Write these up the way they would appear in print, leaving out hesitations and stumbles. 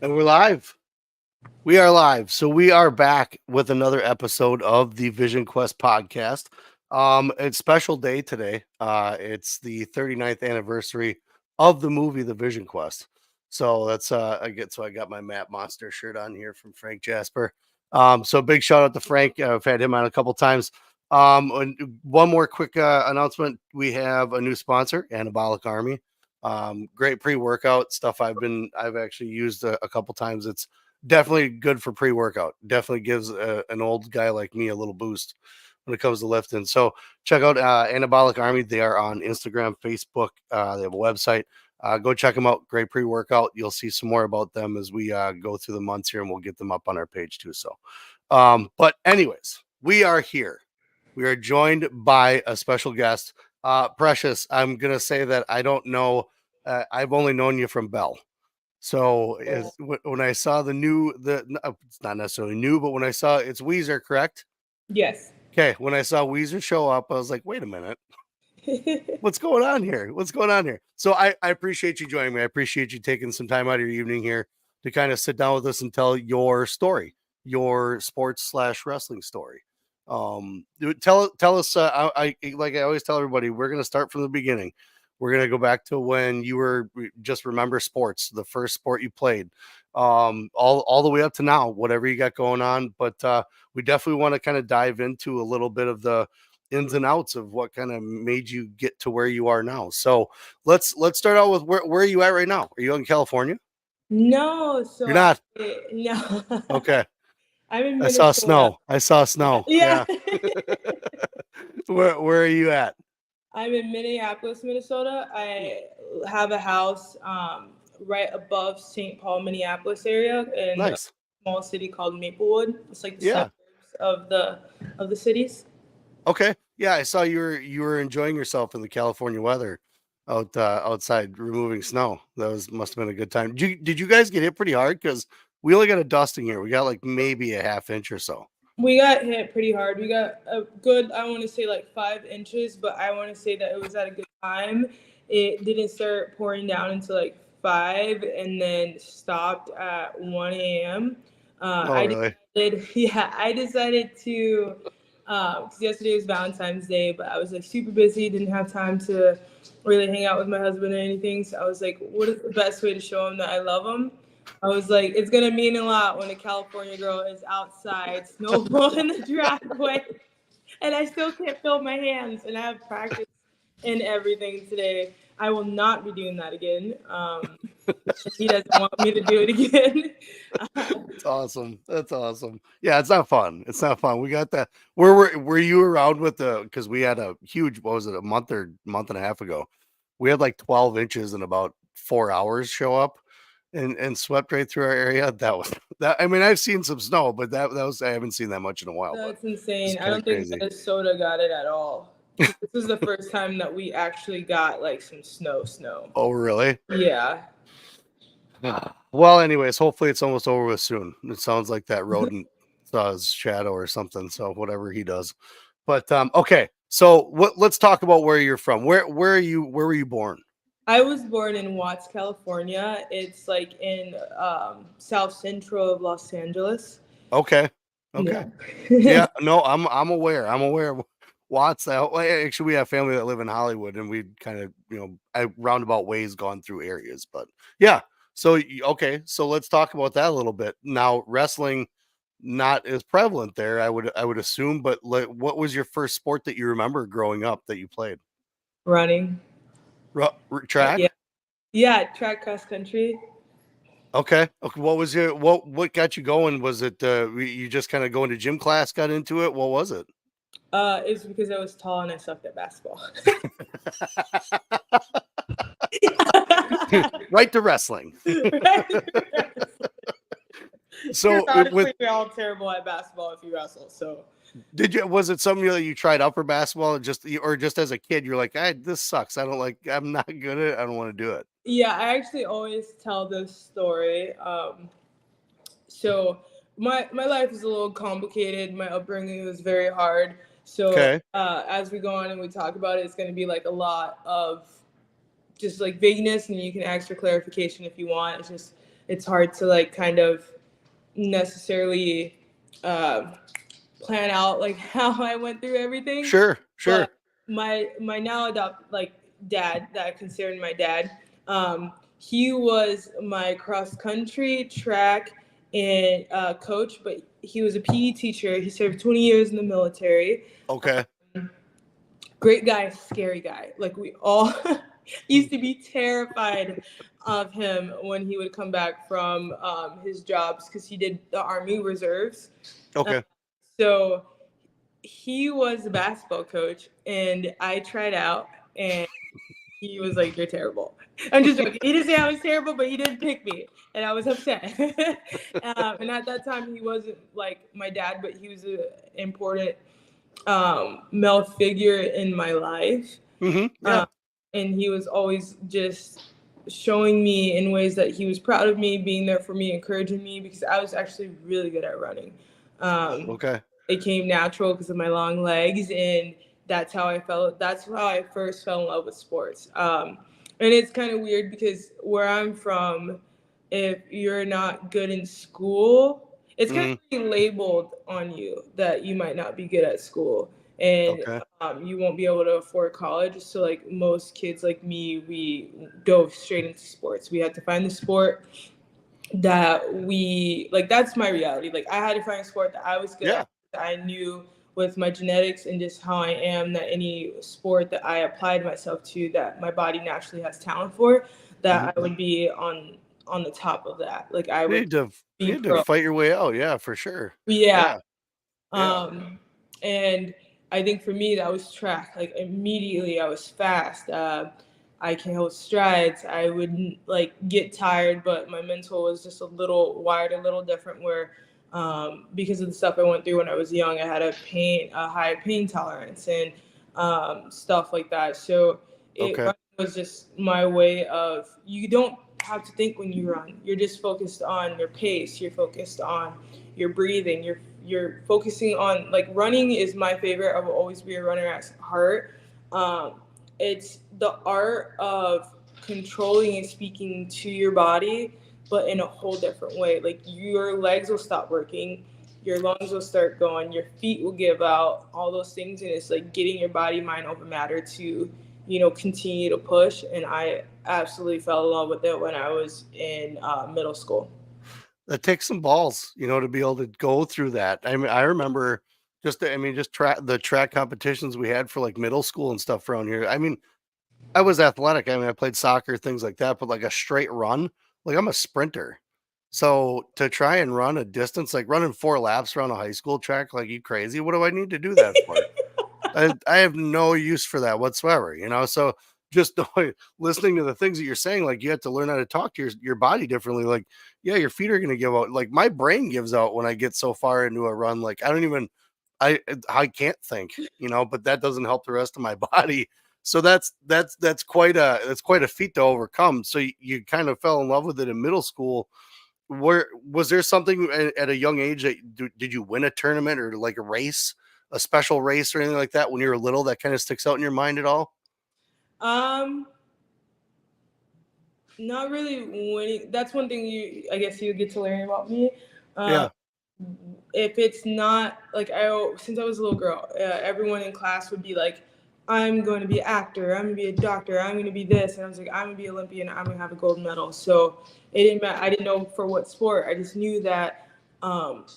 And we're live. We are live. So we are back with another episode of the Vision Quest podcast. It's special day today. It's the 39th anniversary of the movie The Vision Quest. So that's I got my Matt Monster shirt on here from Frank Jasper. So big shout out to Frank. I've had him on a couple times. And one more quick announcement. We have a new sponsor, Anabolic Army. Great pre-workout stuff. I've actually used a couple times. It's definitely good for pre-workout. Definitely gives an old guy like me a little boost when it comes to lifting. So check out Anabolic Army. They are on Instagram, Facebook. They have a website. Go check them out. Great pre-workout. You'll see some more about them as we go through the months here, and we'll get them up on our page too. So, but anyways, we are here. We are joined by a special guest, Precious. I'm gonna say that I don't know. I've only known you from Bell. So when I saw it's not necessarily new, but when I saw it's Wieser, correct? Yes. Okay. When I saw Wieser show up, I was like, wait a minute, what's going on here? What's going on here? So I appreciate you joining me. I appreciate you taking some time out of your evening here to kind of sit down with us and tell your story, your sports/wrestling story. Tell us. I like I always tell everybody, we're going to start from the beginning. We're going to go back to when you were just remember sports, the first sport you played, all the way up to now, whatever you got going on. But we definitely want to kind of dive into a little bit of the ins and outs of what kind of made you get to where you are now. So let's start out with where are you at right now? Are you in California? No, You're so not. no. Okay. I'm in I saw Minnesota. snow. I saw snow. Yeah. Yeah. Where are you at? I'm in Minneapolis, Minnesota. I have a house right above St. Paul, Minneapolis area in a Nice. small city called Maplewood. It's like the Yeah. suburbs of the cities. Okay. Yeah, I saw you were enjoying yourself in the California weather outside removing snow. Must have been a good time. Did you guys get hit pretty hard? Because we only got a dusting here. We got like maybe a half inch or so. We got hit pretty hard. We got a good, I want to say like 5 inches, but I want to say that it was at a good time. It didn't start pouring down until like 5 and then stopped at 1 a.m. Oh, I really? decided, yeah, I decided to, because yesterday was Valentine's Day, but I was like super busy, didn't have time to really hang out with my husband or anything. So I was like, what is the best way to show him that I love him? I was like, it's gonna mean a lot when a California girl is outside snowballing the driveway, and I still can't feel my hands, and I have practice and everything today. I will not be doing that again. He doesn't want me to do it again. That's awesome. That's awesome. Yeah, it's not fun. It's not fun. We got that. Were you around with because we had a huge, what was it, a month and a half ago? We had like 12 inches in about 4 hours show up and swept right through our area. That was that. I mean, I've seen some snow, but that was I haven't seen that much in a while, but That's insane. it's I kind of don't think crazy. Minnesota got it at all. This is the first time that we actually got like some snow. Oh, really? Yeah. Well, anyways, hopefully it's almost over with soon. It sounds like that rodent saw his shadow or something. So whatever he does. But okay. So let's talk about where you're from. Where are you? Where were you born? I was born in Watts, California. It's like in South Central of Los Angeles. Okay. Okay. Yeah. Yeah. No, I'm aware. I'm aware of Watts. Actually, we have family that live in Hollywood, and we kind of roundabout ways gone through areas. But yeah. So okay. So let's talk about that a little bit. Now, wrestling not as prevalent there, I would assume. But what was your first sport that you remember growing up that you played? Running. Track. Yeah. Yeah, track cross country. Okay. Okay. What was your what got you going? Was it you just kind of going to gym class, got into it? What was it? It's because I was tall and I sucked at basketball. Right to wrestling. So honestly, we're all terrible at basketball if you wrestle. So was it something that you tried upper basketball or just as a kid you're like, this sucks. I'm not good at it. I don't want to do it. yeah, I actually always tell this story. So my life is a little complicated. My upbringing was very hard. So Okay. as we go on and we talk about it, it's going to be like a lot of just like vagueness, and you can ask for clarification if you want. it's hard to like kind of necessarily plan out like how I went through everything. Sure. But my now adopt like dad that I consider my dad, he was my cross country, track, and coach. But he was a PE teacher. He served 20 years in the military. Okay. Great guy, scary guy. Like we all used to be terrified of him when he would come back from his jobs because he did the Army Reserves. Okay. So he was a basketball coach, and I tried out, and he was like, "You're terrible." I'm just joking. He didn't say I was terrible, but he did pick me, and I was upset. And at that time, he wasn't like my dad, but he was an important male figure in my life. Yeah. And he was always just showing me in ways that he was proud of me, being there for me, encouraging me, because I was actually really good at running. Okay. It came natural because of my long legs, and that's how I felt. That's how I first fell in love with sports. And it's kind of weird because where I'm from, if you're not good in school, it's kind of labeled on you that you might not be good at school, and Okay. you won't be able to afford college. So like most kids like me, we dove straight into sports. We had to find the sport that we like. That's my reality. Like I had to find a sport that I was good at. I knew with my genetics and just how I am that any sport that I applied myself to, that my body naturally has talent for, that I would be on the top of that. Like I You would be need to pro. fight your way out. Yeah, for sure. Yeah. Yeah. Yeah. And I think for me that was track. Like immediately I was fast. I can hold strides. I would like get tired, but my mental was just a little wired a little different. Where because of the stuff I went through when I was young, I had a high pain tolerance and stuff like that. So it Okay. was just my way of, you don't have to think when you run. You're just focused on your pace. You're focused on your breathing. You're focusing on, like, running is my favorite. I will always be a runner at heart. It's the art of controlling and speaking to your body, but in a whole different way. Like your legs will stop working, your lungs will start going, your feet will give out, all those things. And it's like getting your body, mind over matter to, continue to push. And I absolutely fell in love with it when I was in middle school. That takes some balls, to be able to go through that. I mean, I remember just the track competitions we had for like middle school and stuff around here. I mean, I was athletic. I mean, I played soccer, things like that, but like a straight run, like I'm a sprinter. So to try and run a distance, like running 4 laps around a high school track, like you crazy, what do I need to do that for? I have no use for that whatsoever. So just listening to the things that you're saying, like you have to learn how to talk to your body differently. Like, yeah, your feet are going to give out. Like my brain gives out when I get so far into a run. Like I can't think, but that doesn't help the rest of my body. So that's quite a feat to overcome. So you kind of fell in love with it in middle school. Where was there something at a young age that did you win a tournament or like a special race or anything like that when you were little that kind of sticks out in your mind at all? Not really winning. That's one thing I guess you get to learn about me. Yeah. If it's not like since I was a little girl, everyone in class would be like, I'm going to be an actor, I'm going to be a doctor, I'm going to be this. And I was like, I'm going to be Olympian, I'm going to have a gold medal. So it didn't matter. I didn't know for what sport. I just knew that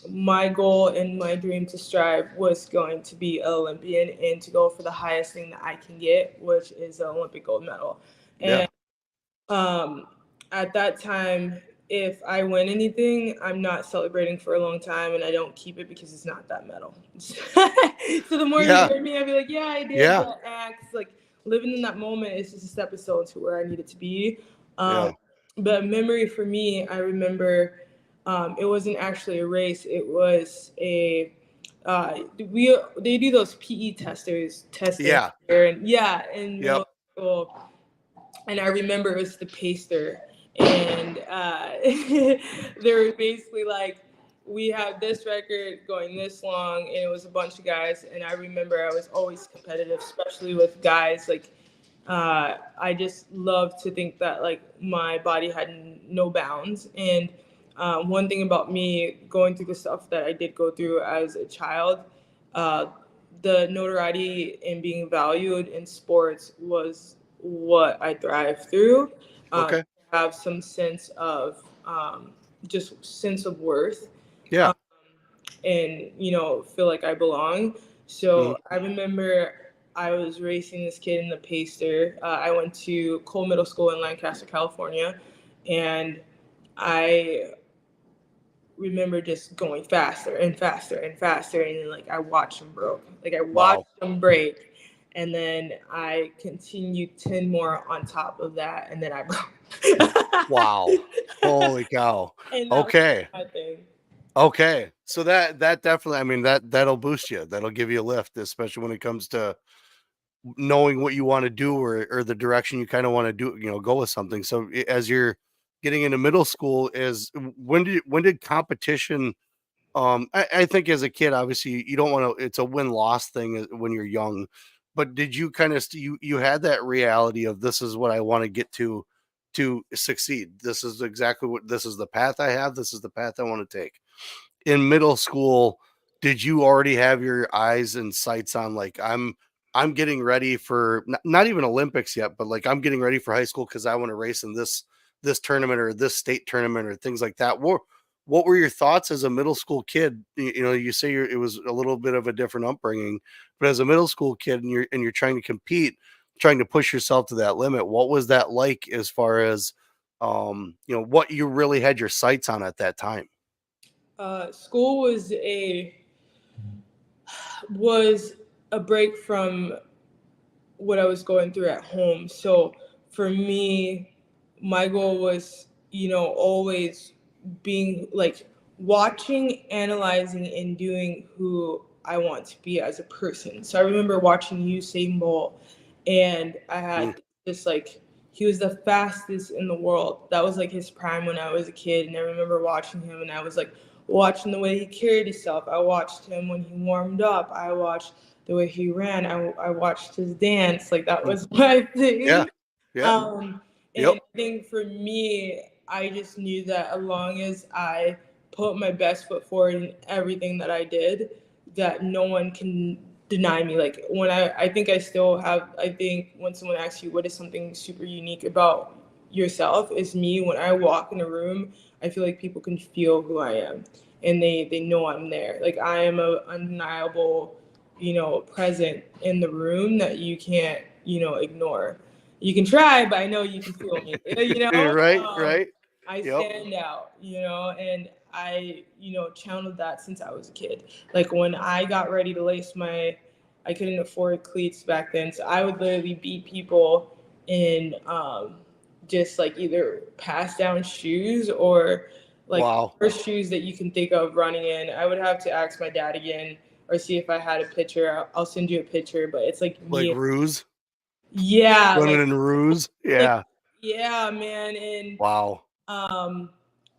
my goal and my dream to strive was going to be an Olympian and to go for the highest thing that I can get, which is an Olympic gold medal. And at that time, if I win anything, I'm not celebrating for a long time, and I don't keep it because it's not that medal. So the more you hear me, I'd be like, yeah, I did that act. Like living in that moment is just a stepping stone to where I needed to be. But memory for me, I remember it wasn't actually a race. It was they do those PE testing here, and in middle school. And I remember it was the Pacer, and they were basically like, we have this record going this long, and it was a bunch of guys. And I remember I was always competitive, especially with guys. Like I just love to think that like my body had no bounds. And one thing about me going through the stuff that I did go through as a child, uh, the notoriety and being valued in sports was what I thrived through. Okay. Have some sense of just sense of worth, Yeah. and feel like I belong. Mhm. So I remember I was racing this kid in the Pacer. I went to Cole Middle School in Lancaster, California, and I remember just going faster and faster and faster, and then like I watched him broke. Like I watched Wow. him break, and then I continued 10 more on top of that, and then I broke. Wow. Holy cow. And that was Okay. my thing. Okay. So that definitely, I mean, that'll boost you. That'll give you a lift, especially when it comes to knowing what you want to do, or the direction you kind of want to do, go with something. So as you're getting into middle school, is when did competition, I think as a kid, obviously you don't want to, it's a win-loss thing when you're young, but did you kind of you had that reality of, this is what I want to get to succeed. This is exactly what, this is the path I have. This is the path I want to take. In middle school, did you already have your eyes and sights on, like, I'm getting ready for not even Olympics yet, but like I'm getting ready for high school because I want to race in this tournament or this state tournament or things like that? What were your thoughts as a middle school kid? You say it was a little bit of a different upbringing, but as a middle school kid, and you're trying to compete, trying to push yourself to that limit, what was that like, as far as what you really had your sights on at that time? School was a break from what I was going through at home. So for me, my goal was, always being like watching, analyzing, and doing who I want to be as a person. So I remember watching Usain Bolt, and I Mm. had this like, he was the fastest in the world. That was like his prime when I was a kid, and I remember watching him, and I was like watching the way he carried himself. I watched him when he warmed up. I watched the way he ran. I watched his dance. Like that Mm. was my Yeah. thing. Yeah. Um, Yep. and I think for me, I just knew that as long as I put my best foot forward in everything that I did, that no one can deny me. Like when I think I still have, I think when someone asks you what is something super unique about yourself, is me. When I walk in a room, I feel like people can feel who I am, and they know I'm there. Like I am a undeniable, present in the room that you can't, ignore. You can try, but I know you can feel me. Right. Right. I Yep. stand out, and I, channeled that since I was a kid. Like when I got ready to I couldn't afford cleats back then, so I would literally beat people in just like either pass down shoes or like Wow. first shoes that you can think of running in. I would have to ask my dad again or see if I had a picture. I'll send you a picture, but it's like Like me. ruse, Yeah, running in ruse. like Yeah. yeah, man, and Wow. um,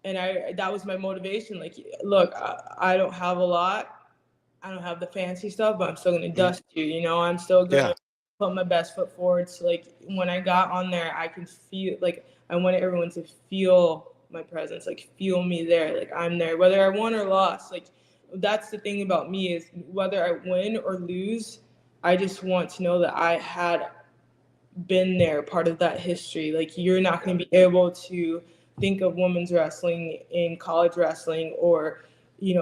and I that was my motivation. Like, look, I don't have a lot. I don't have the fancy stuff, but I'm still gonna Mhm. dust you. I'm still Yeah. gonna put my best foot forward. So like when I got on there, I could feel like I wanted everyone to feel my presence, like feel me there, like I'm there, whether I won or lost. Like that's the thing about me is whether I win or lose, I just want to know that I had been there, part of that history. Like you're not Yeah. going to be able to think of women's wrestling in college wrestling or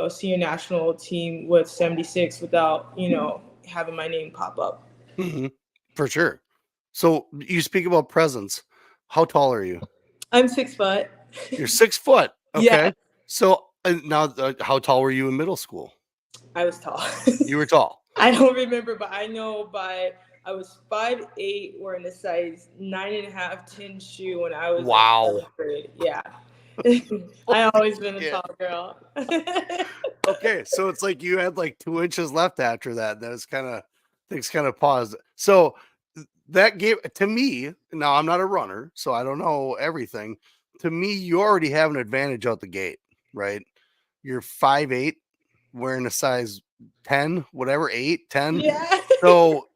senior national team with 76 without having my name pop up. Mhm. For sure. So you speak about presence. How tall are you? I'm 6 foot. You're 6 foot. Yeah, Okay. So now, how tall were you in middle school? I was tall. You were tall. I don't remember, but I know I was 5'8", wearing a size 9.5, 10 shoe when I was in Wow. seventh grade. Yeah. I always been a Yeah. tall girl. Okay, so it's like you had like 2 inches left after that. That's kind of, things kind of paused. So that gave to me. Now I'm not a runner, so I don't know everything. To me, you already have an advantage out the gate, right? You're 5'8", wearing a size 10, whatever, 8, 10. Yeah. So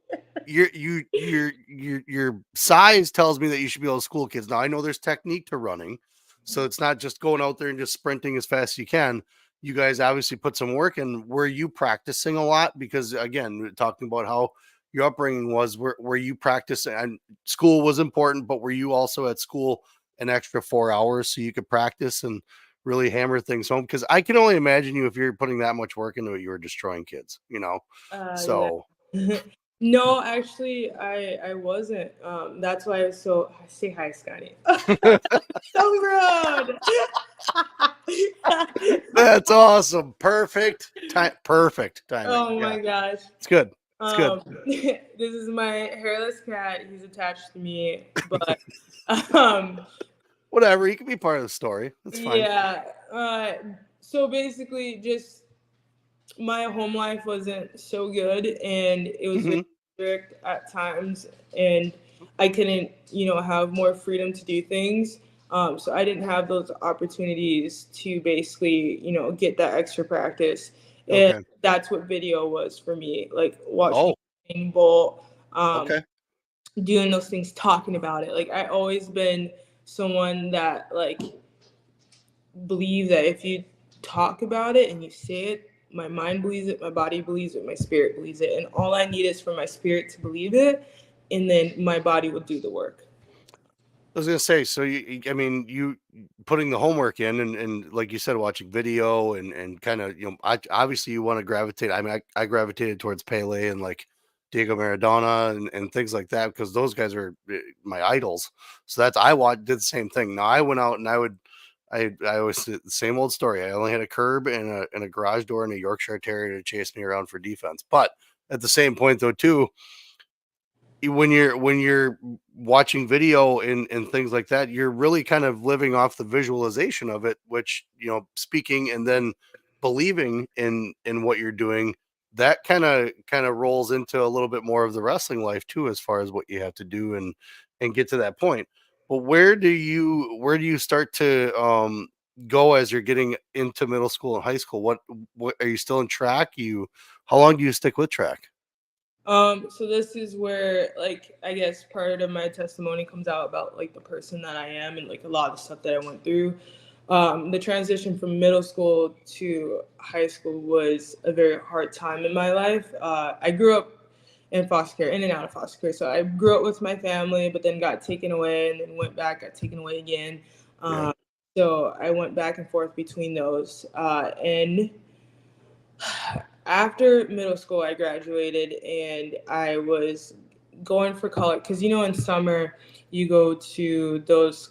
your size tells me that you should be able to school kids. Now I know there's technique to running, so it's not just going out there and just sprinting as fast as you can. You guys obviously put some work in. Were you practicing a lot? Because again, talking about how your upbringing was, were you practicing? And school was important, but were you also at school an extra 4 hours so you could practice and really hammer things home? Because I can only imagine you, if you're putting that much work into it, you were destroying kids. Yeah. So No, actually, I wasn't. That's why I was so. Say hi, Scotty. So rude. That's awesome. Perfect timing. Oh Yeah, my gosh. it's good. It's good. This is my hairless cat. He's attached to me, but um, Whatever. He can be part of the story. That's fine. yeah. So basically, just my home life wasn't so good, and it was very Hmm. strict at times, and I couldn't, have more freedom to do things. So I didn't have those opportunities to basically, get that extra practice, and Okay. that's what video was for me. Like watching Oh, Usain Bolt, okay. doing those things, talking about it. Like I always been someone that like believe that if you talk about it and you say it, my mind believes it, my body believes it, my spirit believes it. And all I need is for my spirit to believe it, and then my body will do the work. I was gonna say, so I mean, you putting the homework in, and like you said, watching video and kind of, obviously you want to gravitate. I mean, I gravitated towards Pele and like Diego Maradona and things like that because those guys are my idols. So did the same thing. Now I went out and I always did the same old story. I only had a curb and a garage door and a Yorkshire Terrier to chase me around for defense. But at the same point though, too, when you're watching video and things like that, you're really kind of living off the visualization of it, which, speaking and then believing in what you're doing, that kind of rolls into a little bit more of the wrestling life too, as far as what you have to do and get to that point. But where do you start to go as you're getting into middle school and high school? What are you still in track? How long do you stick with track? So this is where, like, I guess part of my testimony comes out about like the person that I am and like a lot of the stuff that I went through. The transition from middle school to high school was a very hard time in my life. I grew up in foster care, in and out of foster care. So I grew up with my family, but then got taken away and then went back, got taken away again. Yeah. So I went back and forth between those. And after middle school, I graduated and I was going for college because in summer you go to those.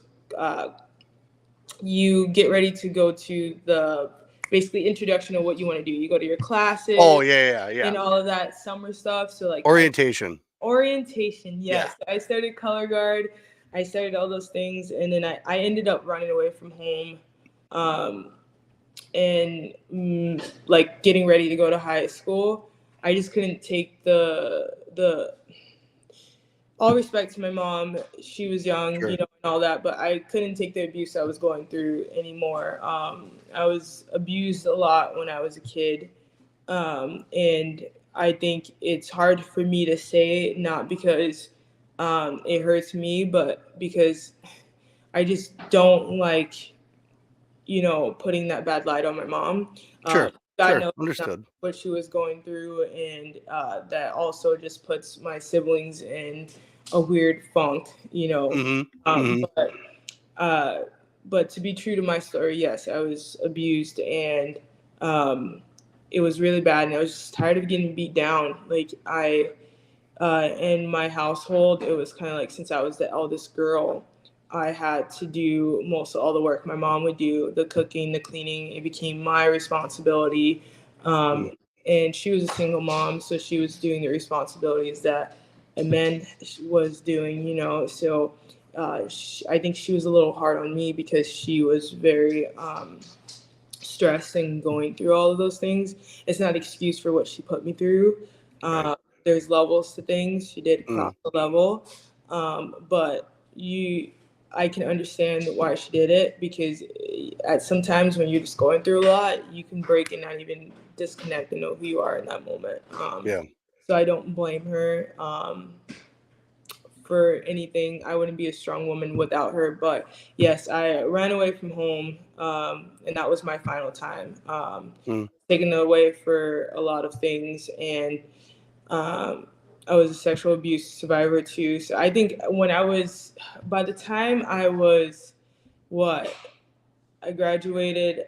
You get ready to go to the basically introduction of what you want to do. You go to your Oh classes yeah, yeah, yeah. and all of that summer stuff. So like Orientation. orientation, Yeah. yes. I started color guard. I started all those things, and then I ended up running away from home. Um, and like getting ready to go to high school, I just couldn't take the all respect to my mom, she was young, Sure. and all that, but I couldn't take the abuse I was going through anymore. I was abused a lot when I was a kid, and I think it's hard for me to say, not because it hurts me, but because I just don't like putting that bad light on my mom. Sure. God Sure. knows not Understood. what she was going through, and that also just puts my siblings in a weird funk, Mhm. Mhm. But uh, but to be true to my story, yes, I was abused, and it was really bad, and I was just tired of getting beat down. Like in my household, it was kind of like since I was the eldest girl, I had to do most of all the work. My mom would do the cooking, the cleaning. It became my responsibility. Mm. Um, and she was a single mom, so she was doing the responsibilities that a man was doing, So I think she was a little hard on me because she was very stressed and going through all of those things. It's not an excuse for what she put me through. Right. There's levels to things. She did Mm. cross the level, but I can understand why she did it because at sometimes when you're just going through a lot, you can break and not even disconnect and know who you are in that moment. Yeah. So I don't blame her for anything. I wouldn't be a strong woman without her. But yes, I ran away from home, and that was my final time. Taken away for a lot of things, and I was a sexual abuse survivor too. So I think by the time I was, what, I graduated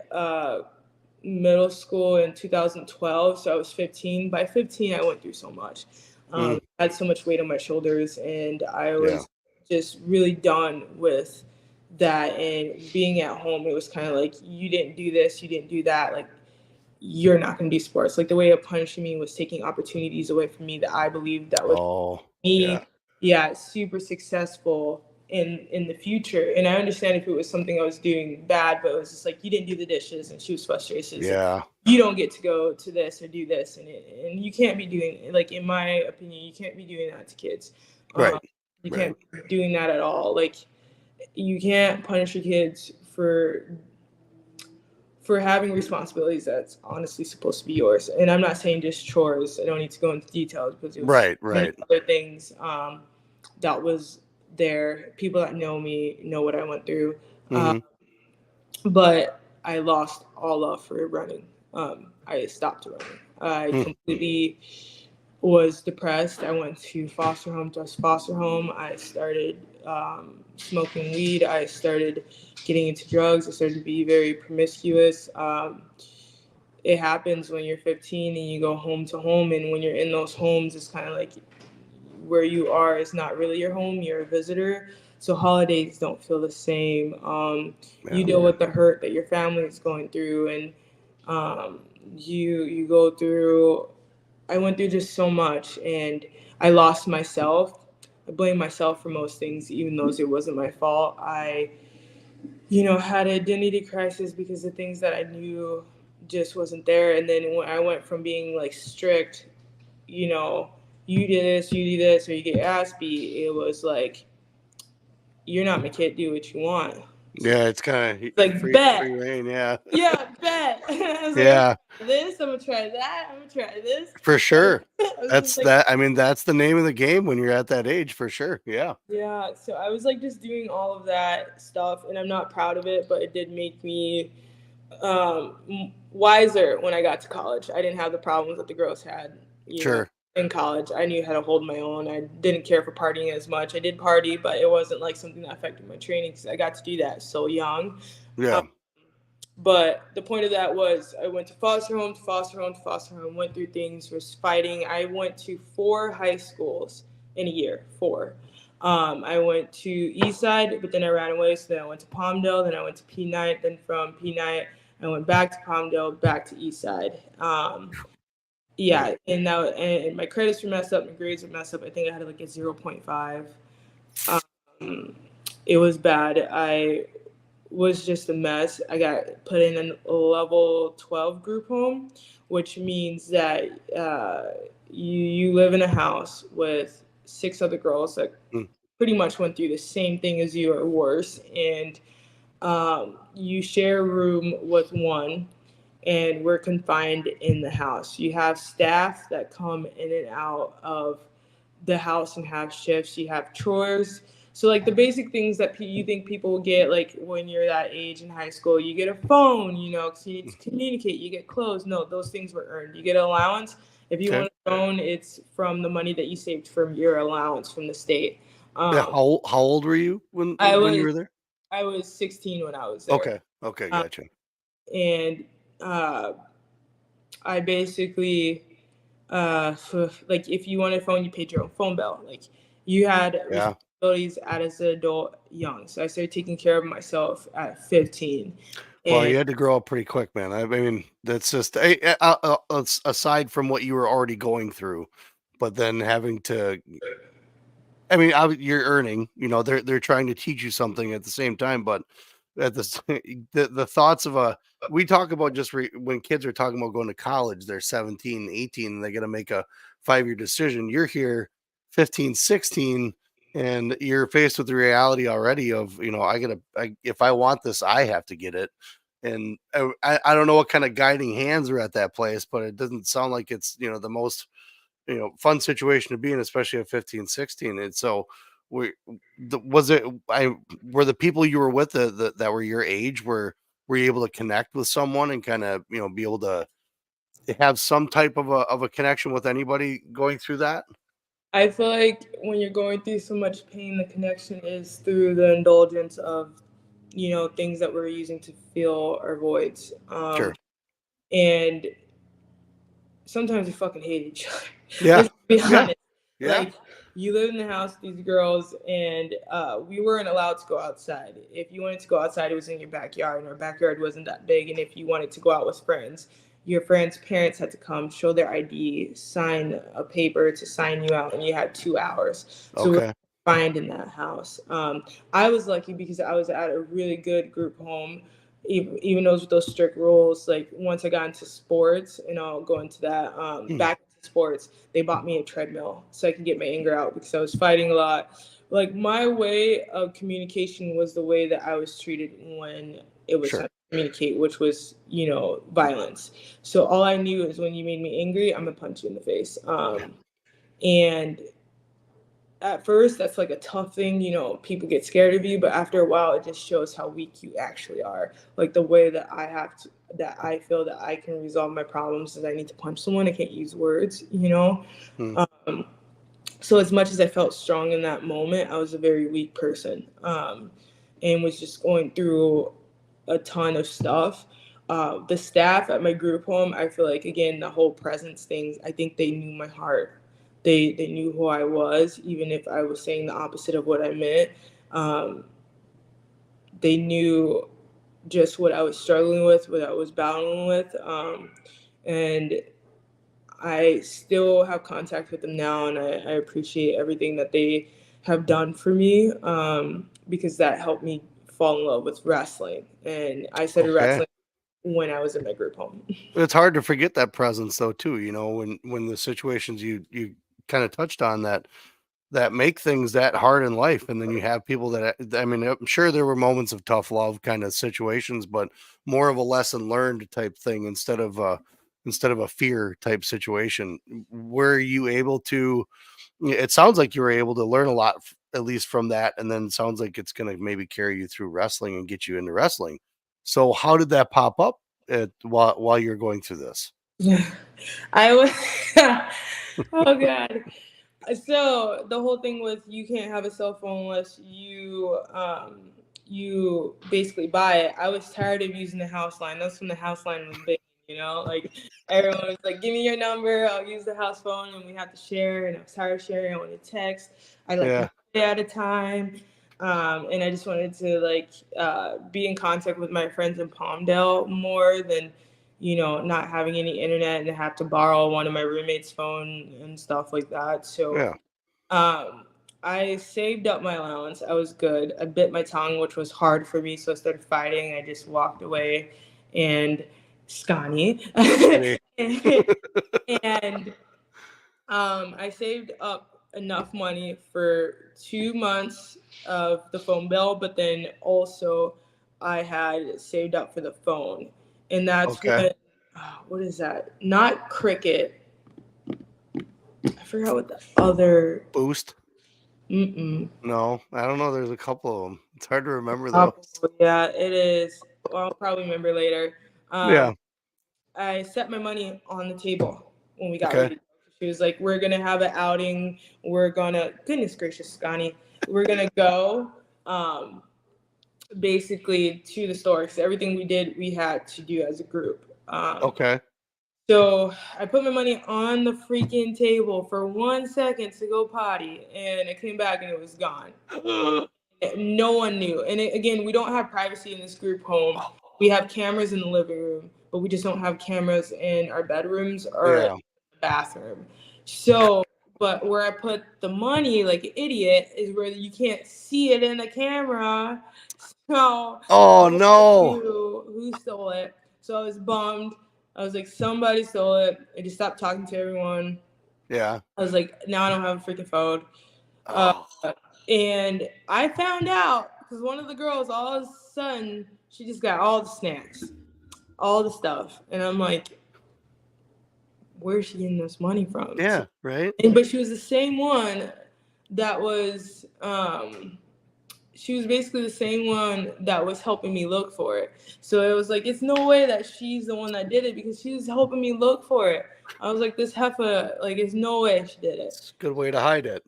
middle school in 2012, so I was 15. By 15, I went through so much. I had so much weight on my shoulders, and I was just really done with that. And being at home, it was kind of like, you didn't do this, you didn't do that. Like, you're not going to do sports. Like, the way of punishing me was taking opportunities away from me that I believed that would me, super successful in the future. And I understand if it was something I was doing bad, but it was just like, you didn't do the dishes, and she was frustrated. Like, you don't get to go to this or do this, and you can't be doing, like, in my opinion, you can't be doing that to kids. You can't be doing that at all. Like, you can't punish your kids for having responsibilities that's honestly supposed to be yours. And I'm not saying just chores. I don't need to go into details, because it was many other things that was there. People that know me know what I went through. But I lost all love for running. I stopped running. I completely was depressed. I went to foster home, just foster home. I started smoking weed. I started getting into drugs. I started to be very promiscuous. It happens when you're 15 and you go home to home. And when you're in those homes, it's kind of like where you are is not really your home. You're a visitor. So holidays don't feel the same. You deal with the hurt that your family is going through, and you go through. I went through just so much, and I lost myself. I blame myself for most things, even though it wasn't my fault. I, had an identity crisis because the things that I knew just wasn't there. And then when I went from being like strict, you do this, or you get your ass beat, it was like, you're not my kid, do what you want. Yeah, it's kind of like, free bet. reign, yeah. Yeah, bet. I was Yeah. I'm gonna try that, I'm gonna try this. For sure. That's like, that. I mean, that's the name of the game when you're at that age, for sure. Yeah. Yeah, so I was like just doing all of that stuff, and I'm not proud of it, but it did make me wiser when I got to college. I didn't have the problems that the girls had, Sure. in college. I knew how to hold my own. I didn't care for partying as much. I did party, but it wasn't like something that affected my training, because I got to do that so young. Yeah. But the point of that was, I went to foster home, to foster home, to foster home, went through things, was fighting. I went to 4 high schools in a year, 4. I went to Eastside, but then I ran away. So then I went to Palmdale, then I went to P9, then from P9, I went back to Palmdale, back to Eastside. And now, and my credits were messed up, my grades were messed up. I think I had like a 0.5. It was bad. I was just a mess. I got put in a level 12 group home, which means that you live in a house with 6 other girls that pretty much went through the same thing as you or worse, and you share a room with one, and we're confined in the house. You have staff that come in and out of the house and have shifts. You have chores. So like the basic things that you think people get, like when you're that age in high school, you get a phone, because you need to communicate. You get clothes. No, those things were earned. You get an allowance. If you want a phone, it's from the money that you saved from your allowance from the state. How old were you when you were there? I was 16 when I was there. Okay, gotcha. And I basically, like, if you wanted a phone, you paid your own phone bill. Like, you had responsibilities as an adult young. So I started taking care of myself at 15. Well, you had to grow up pretty quick, man. I mean, that's just aside from what you were already going through, but then having to. I mean, you're earning. They're trying to teach you something at the same time, but at the thoughts of we talk about just when kids are talking about going to college, they're 17, 18, and they're going to make a 5-year decision. You're here 15, 16, and you're faced with the reality already of, if I want this, I have to get it. And I don't know what kind of guiding hands are at that place, but it doesn't sound like it's, the most fun situation to be in, especially at 15, 16. And so we was it I were the people you were with that were your age, were you able to connect with someone and kind of, be able to have some type of a connection with anybody going through that? I feel like when you're going through so much pain, the connection is through the indulgence of, things that we're using to fill our voids. Sure. And sometimes we fucking hate each other. Yeah. Let's be Yeah. honest. Yeah. Like, you live in the house with these girls, and we weren't allowed to go outside. If you wanted to go outside, it was in your backyard, and our backyard wasn't that big. And if you wanted to go out with friends, your friends' parents had to come, show their ID, sign a paper to sign you out, and you had 2 hours. So we were Okay. confined in that house. I was lucky because I was at a really good group home. Even those with those strict rules, like once I got into sports, and I'll go into that, back into sports, they bought me a treadmill so I could get my anger out because I was fighting a lot. Like, my way of communication was the way that I was treated when it was time Sure. to communicate, which was, violence. So all I knew is when you made me angry, I'm gonna punch you in the face. And at first that's like a tough thing, people get scared of you, but after a while it just shows how weak you actually are. Like, the way that I feel that I can resolve my problems is I need to punch someone. I can't use words. Hmm. um, so as much as I felt strong in that moment, I was a very weak person, and was just going through a ton of stuff. The staff at my group home, I feel like, again, the whole presence things, I think they knew my heart. They knew who I was, even if I was saying the opposite of what I meant. Um, they knew just what I was struggling with, what I was battling with. And I still have contact with them now, and I appreciate everything that they have done for me, because that helped me fall in love with wrestling. And I started Okay. wrestling when I was in my group home. It's hard to forget that presence though too, when the situations you kind of touched on that make things that hard in life. And then you have people that, I mean, I'm sure there were moments of tough love kind of situations, but more of a lesson learned type thing instead of a fear type situation. Were you able to, it sounds like you were able to learn a lot, at least from that. And then it sounds like it's going to maybe carry you through wrestling and get you into wrestling. So how did that pop up while you're going through this? I was, oh God. So the whole thing was you can't have a cell phone unless you basically buy it. I was tired of using the house line. That's when the house line was big, like everyone was like, "Give me your number, I'll use the house phone," and we had to share. And I was tired of sharing. I wanted to text. I like Yeah. one day at a time, and I just wanted to be in contact with my friends in Palmdale more than not having any internet and have to borrow one of my roommate's phone and stuff like that. So Yeah. um, I saved up my allowance. I was good. I bit my tongue, which was hard for me. So I started fighting. I just walked away and Scani. Hey. And I saved up enough money for 2 months of the phone bill, but then also I had saved up for the phone. And that's Okay. when, what is that? Not Cricket. I forgot what the other. Boost. Mm-mm. No, I don't know. There's a couple of them. It's hard to remember those. Yeah, it is. Well, I'll probably remember later. Yeah. I set my money on the table when we got Okay. ready. She was like, "We're gonna have an outing. We're gonna, goodness gracious, Scotty, we're gonna go, basically to the store because everything we did we had to do as a group." Okay. So I put my money on the freaking table for 1 second to go potty, and I came back and it was gone. No one knew. And again, we don't have privacy in this group home. We have cameras in the living room, but we just don't have cameras in our bedrooms or Yeah. the bathroom. So, but where I put the money like an idiot is where you can't see it in the camera. So Oh no one no. knew who stole it. So I was bummed. I was like, somebody stole it. I just stopped talking to everyone. Yeah. I was like, now I don't have a freaking phone. Uh, Oh. and I found out because one of the girls, all of a sudden, she just got all the snacks, all the stuff. And I'm like, where's she getting this money from? Yeah, right. But she was the same one that was she was basically the same one that was helping me look for it. So it was like, it's no way that she's the one that did it, because she was helping me look for it. I was like, this heifer, like, there's no way she did it. It's a good way to hide it.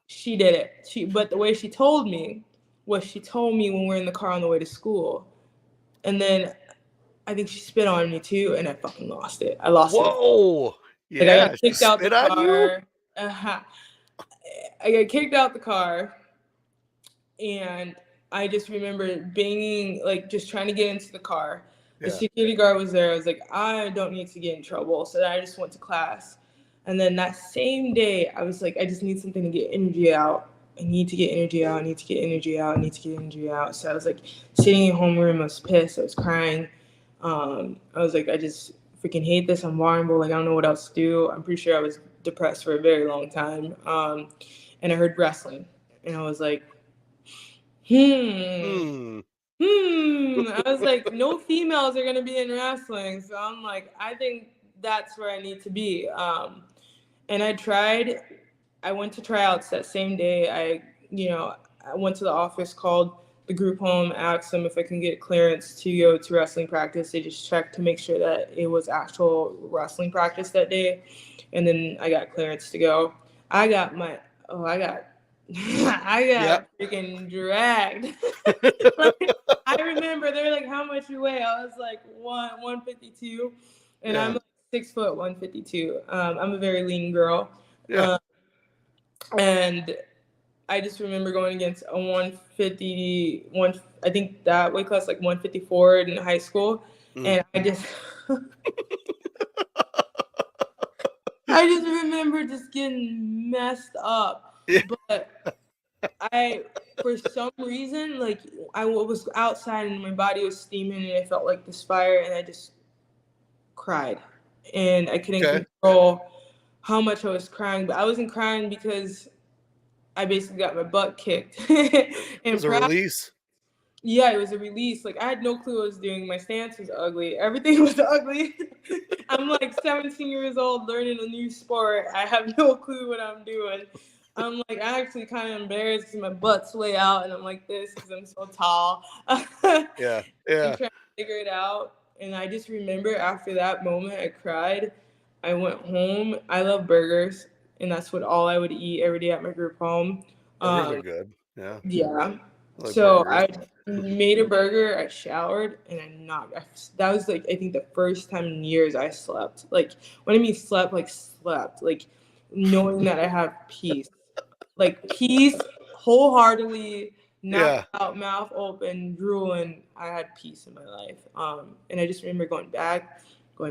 She did it. But the way she told me was, she told me when we were in the car on the way to school. And then I think she spit on me too, and I fucking lost it. I lost it. Whoa. Like, Yeah. I got kicked out the car. I got kicked out the car, and I just remember banging, like, just trying to get into the car. The security guard was there. I was like, I don't need to get in trouble. So then I just went to class. And then that same day, I was like, I just need something to get energy out. I need to get energy out. I need to get energy out. I need to get energy out. So I was like sitting in homeroom. I was pissed. I was crying. I was like, I just freaking hate this. I'm vulnerable. Like, I don't know what else to do. I'm pretty sure I was depressed for a very long time. And I heard wrestling. And I was like, I was like, no females are gonna be in wrestling, so I'm like, I think that's where I need to be. And I went to tryouts that same day. I went to the office, called the group home, asked them if I can get clearance to go to wrestling practice. They just checked to make sure that it was actual wrestling practice that day, and then I got clearance to go. I got freaking dragged. Like, I remember they were like, how much you weigh? I was like 152, and I'm like 6 foot 152. I'm a very lean girl. And I just remember going against a 150, I think that weight class, like 154 in high school. And I just I just remember just getting messed up. But for some reason, like, I was outside and my body was steaming and I felt like this fire, and I just cried. And I couldn't control how much I was crying, but I wasn't crying because I basically got my butt kicked. It was a release. Yeah, it was a release. Like, I had no clue what I was doing. My stance was ugly. Everything was ugly. I'm like 17 years old learning a new sport. I have no clue what I'm doing. I'm like, I'm actually kind of embarrassed because my butt's way out and I'm like this because I'm so tall. I'm trying to figure it out. And I just remember after that moment, I cried. I went home. I love burgers, and that's all I would eat every day at my group home. Burgers are good. Yeah. Yeah. Like so burgers. I made a burger. I showered, and that was like, I think, the first time in years I slept. Like, what I mean slept, like knowing that I have peace. Like, peace, wholeheartly, knocked out, mouth open, drooling. I had peace in my life. And I just remember going back to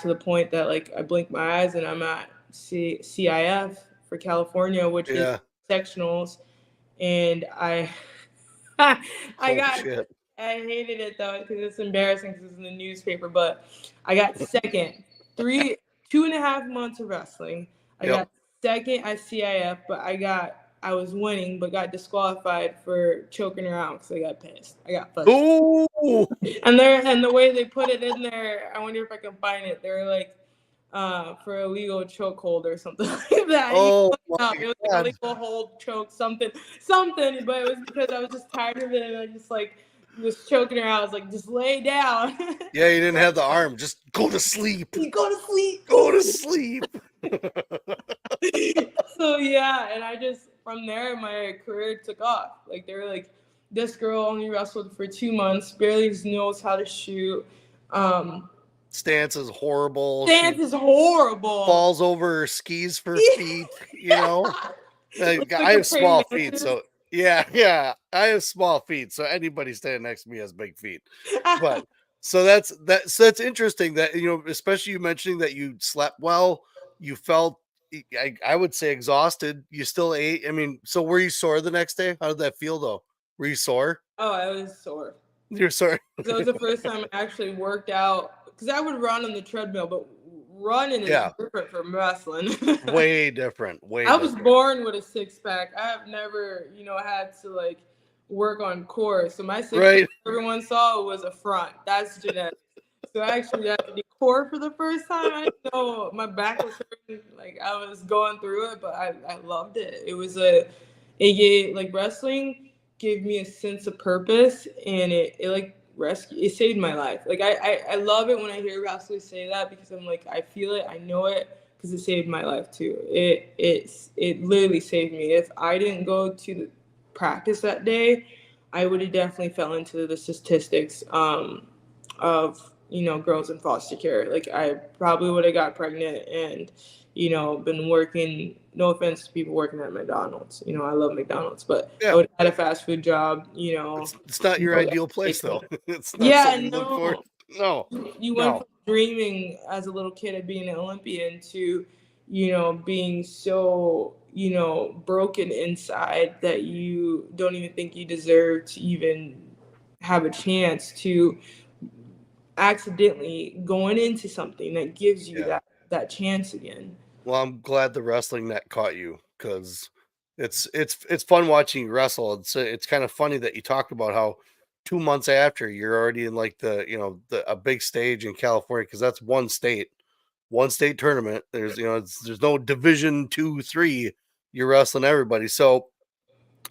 the point that, like, I blink my eyes and I'm at CIF for California, which is sectionals. And I hated it though, because it's embarrassing because it's in the newspaper, but I got second. 2.5 months of wrestling. I got second at CIF, but I was winning, but got disqualified for choking her out because I got pissed. I got frustrated. Ooh. And the way they put it in there, I wonder if I can find it. They were like, for illegal chokehold or something like that. Oh, it was like illegal hold, choke, something. But it was because I was just tired of it, and I just like was choking her out. I was like, just lay down. Yeah, you didn't have the arm. Just go to sleep. Go to sleep. Go to sleep. So yeah, and I just, from there, my career took off. Like, they were like, this girl only wrestled for 2 months, barely knows how to shoot. Stance is horrible. Falls over her skis for feet, you know. Like, I have small feet, so I have small feet, so anybody standing next to me has big feet. But so that's interesting that, you know, especially you mentioning that you slept well, you felt, I would say, exhausted. You still ate. I mean, so were you sore the next day? How did that feel though? Were you sore? Oh, I was sore. You're sore. That was the first time I actually worked out, because I would run on the treadmill, but running is different from wrestling. Way different. I was born with a six-pack. I have never, had to like work on core. So my six-pack, everyone saw, was a front. That's genetics. So I actually had to be core for the first time. I didn't know my back was hurting. Like I was going through it, but I loved it. It gave like wrestling gave me a sense of purpose, and it like it saved my life. Like I love it when I hear wrestlers say that because I'm like I feel it, I know it because it saved my life too. It literally saved me. If I didn't go to the practice that day, I would have definitely fell into the statistics of girls in foster care. Like I probably would have got pregnant and been working. No offense to people working at McDonald's. I love McDonald's, but I Yeah. would have had a fast food job. It's not your ideal place though. It's not Yeah, something you look for. no. No. You went from dreaming as a little kid of being an Olympian to, being so, broken inside that you don't even think you deserve to even have a chance to accidentally going into something that gives you that chance again. Well, I'm glad the wrestling net caught you because it's fun watching you wrestle. It's kind of funny that you talked about how 2 months after you're already in like a big stage in California because that's one state tournament. There's there's no division 2, 3. You're wrestling everybody. So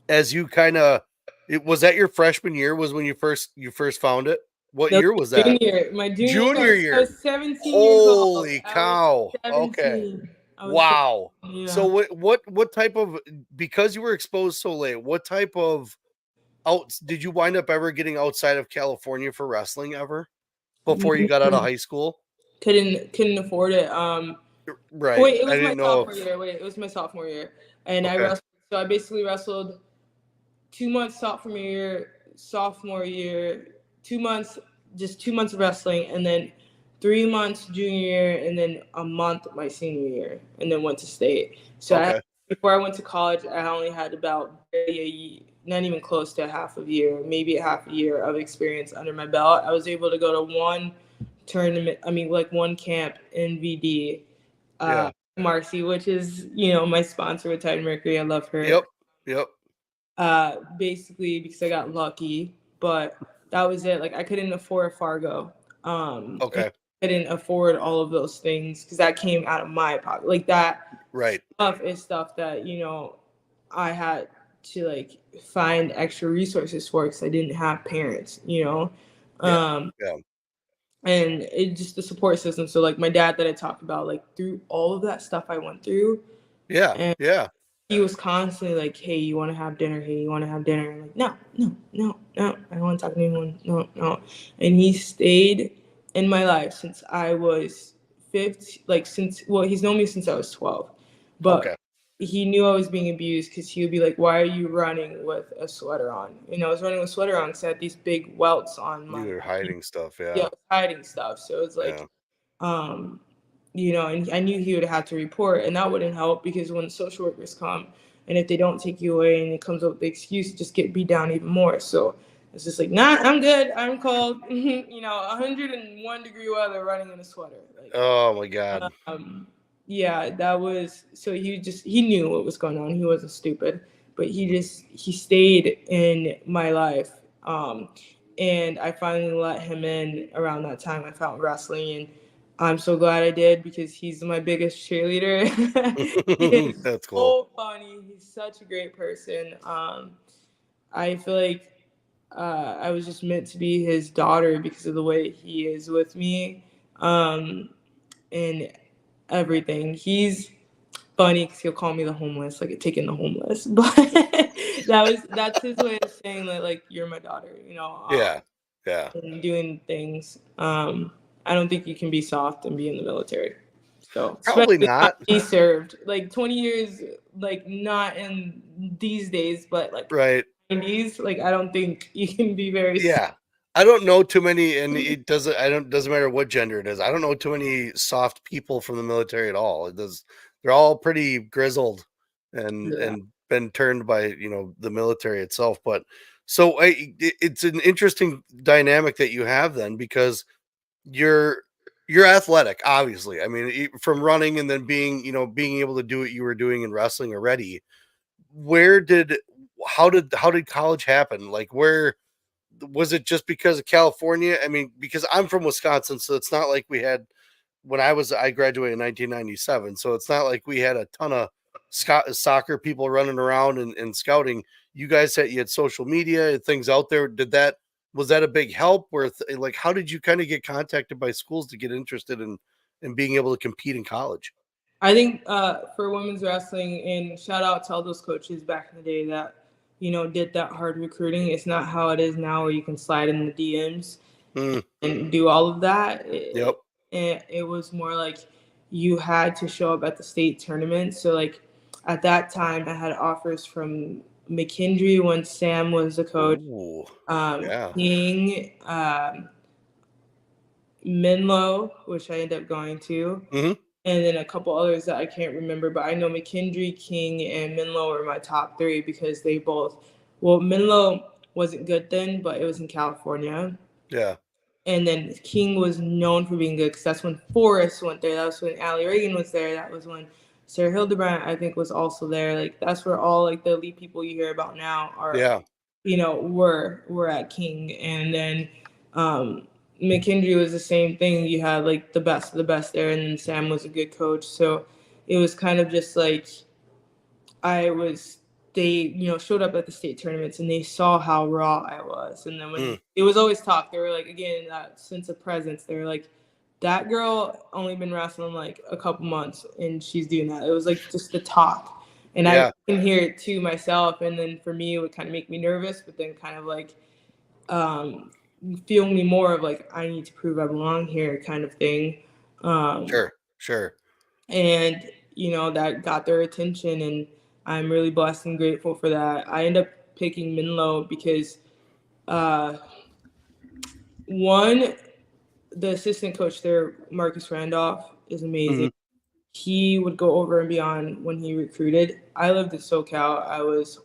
as you kind of it was that your freshman year was when you first found it. What No, year was that? my junior Junior year. I year. was 17 years old. Holy cow. Okay. 17. Wow. So Yeah. what type of because you were exposed so late, what type of out did you wind up ever getting outside of California for wrestling ever before you got out of high school? Couldn't afford it. Right. Wait, it I was my didn't know sophomore if year. Wait, it was my sophomore year, and I okay. wrestled. So I basically wrestled 2 months sophomore year, 2 months, just 2 months of wrestling, and then 3 months junior year, and then a month my senior year, and then went to state. So Okay. before I went to college, I only had about not even close to a half a year, maybe a half a year of experience under my belt. I was able to go to one tournament, like one camp in VD, Yeah. Marcy, which is, my sponsor with Tide Mercury. I love her. Yep. Yep. Basically because I got lucky, but that was it. Like I couldn't afford a Fargo. And Okay. I couldn't afford all of those things because that came out of my pocket. Like that Right. stuff is stuff that, I had to like find extra resources for because I didn't have parents. Yeah. Um, Yeah. and it just the support system. So like my dad that I talked about, like through all of that stuff I went through, Yeah. and Yeah. he was constantly like, "Hey, you want to have dinner? Hey, you want to have dinner?" I'm like, "No, no, no, no. I don't want to talk to anyone. No, no." And he stayed in my life since I was 15. Like he's known me since I was 12, but Okay. he knew I was being abused because he would be like, "Why are you running with a sweater on?" I was running with a sweater on because I had these big welts on You my. were hiding stuff, Yeah, I yeah. was hiding stuff. So it's like, Yeah. um, and I knew he would have to report, and that wouldn't help because when social workers come, and if they don't take you away, and it comes up with the excuse, just get beat down even more. So it's just like, nah, I'm good. I'm cold. 101-degree weather, running in a sweater. Like, Oh my God. yeah, that was so he knew what was going on. He wasn't stupid, but he stayed in my life. And I finally let him in around that time. I found wrestling, and I'm so glad I did because he's my biggest cheerleader. He is That's cool. so funny. He's such a great person. I feel like I was just meant to be his daughter because of the way he is with me, and everything. He's funny because he'll call me the homeless, like taking the homeless, but that's his way of saying that, like, you're my daughter, Yeah. Yeah. and doing things. I don't think you can be soft and be in the military. So Probably especially not not. be served like 20 years, like not in these days, but like Right. 90s. Like I don't think you can be very. Yeah. I don't know too many, and doesn't matter what gender it is. I don't know too many soft people from the military at all. They're all pretty grizzled and Yeah. been turned by, the military itself. But so it's an interesting dynamic that you have then because you're you're athletic, obviously. I mean, from running and then being able to do what you were doing in wrestling already. Where did how did college happen? Like where was it just because of California? I mean, because I'm from Wisconsin, so it's not like we had when I graduated in 1997, so it's not like we had a ton of soccer people running around and scouting. You guys you had social media and things out there. Was that a big help? Like, how did you kind of get contacted by schools to get interested in being able to compete in college? I think for women's wrestling, and shout out to all those coaches back in the day that did that hard recruiting. It's not how it is now, where you can slide in the DMs and do all of that. Yep. It was more like you had to show up at the state tournament. So like at that time, I had offers from McKendree when Sam was the coach, Ooh, King, Menlo, which I ended up going to. And then a couple others that I can't remember, but I know McKendree, King, and Menlo were my top three because they both. Well, Menlo wasn't good then, but it was in California. Yeah. And then King was known for being good because that's when Forrest went there. That was when Allie Reagan was there. That was when Sarah Hildebrandt, I think, was also there. Like that's where all like the elite people you hear about now are. Were at King, and then McKendree was the same thing. You had like the best of the best there, and then Sam was a good coach. So it was kind of just like they showed up at the state tournaments and they saw how raw I was. And then when it was always talk, they were like, again, that sense of presence, they were like, that girl only been wrestling like a couple months and she's doing that. It was like just the talk. And I can hear it to myself. And then for me, it would kind of make me nervous, but then kind of like feel me more of like, I need to prove I belong here kind of thing. Sure. And, that got their attention, and I'm really blessed and grateful for that. I end up picking Menlo because, one, the assistant coach there, Marcus Randolph, is amazing. He would go over and beyond when he recruited. I lived in SoCal. I was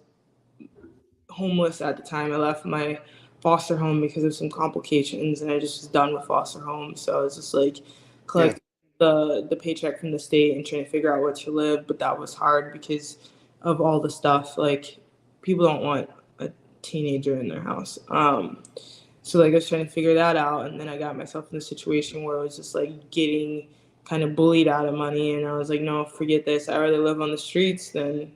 homeless at the time. I left my foster home because of some complications, and I just was done with foster home. So I was just like collecting the paycheck from the state and trying to figure out where to live. But that was hard because of all the stuff. Like people don't want a teenager in their house. So like I was trying to figure that out, and then I got myself in a situation where I was just like getting kind of bullied out of money, and I was like, no, forget this. I'd rather live on the streets than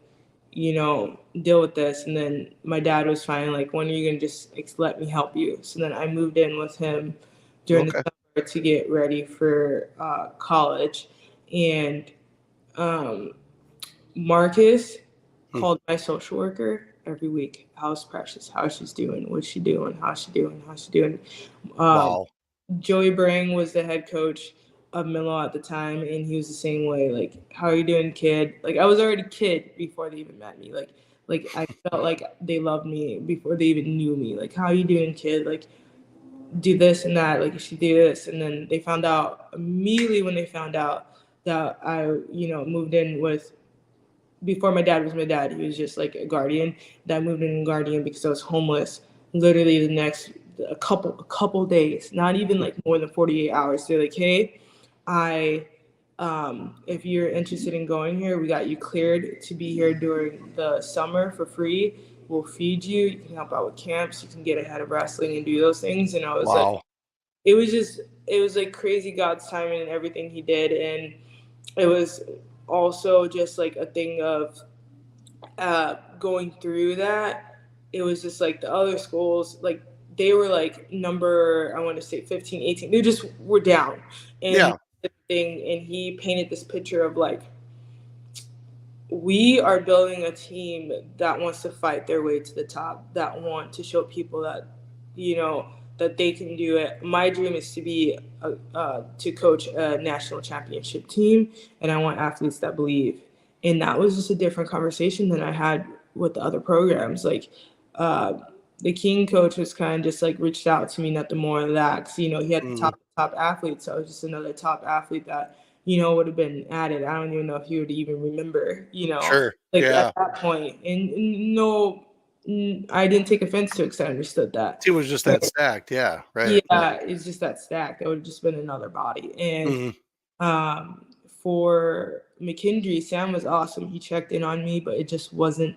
deal with this. And then my dad was finally like, when are you gonna just let me help you? So then I moved in with him during the summer to get ready for college. And Marcus called my social worker every week. How's Precious? How's she doing? What's she doing? How's she doing? Wow. Joey Brang was the head coach of Menlo at the time, and he was the same way. Like, how are you doing, kid? Like, I was already kid before they even met me. Like I felt like they loved me before they even knew me. Like, how are you doing, kid? Like, do this and that. Like, you should do this. And then they found out immediately when they found out that I, moved in with. Before my dad was my dad, he was just like a guardian. That moved in guardian because I was homeless. Literally the next a couple days, not even like more than 48 hours. They're like, hey, if you're interested in going here, we got you cleared to be here during the summer for free. We'll feed you. You can help out with camps. You can get ahead of wrestling and do those things. And I was like, it was like crazy God's timing and everything he did. And it was also just like a thing of going through that. It was just like the other schools, like they were like number, I want to say 15, 18. They just were down. And he painted this picture of like, we are building a team that wants to fight their way to the top, that want to show people that, that they can do it. My dream is to be to coach a national championship team, and I want athletes that believe. And that was just a different conversation than I had with the other programs. Like the King coach was kind of just like reached out to me, nothing more than that. Cause, he had the top athletes. So I was just another top athlete that, would have been added. I don't even know if he would even remember, at that point. And no, I didn't take offense to it because I understood that. It was just that stacked. Yeah. Right. Yeah. It's just that stacked. It would have just been another body. And for McKendree, Sam was awesome. He checked in on me, but it just wasn't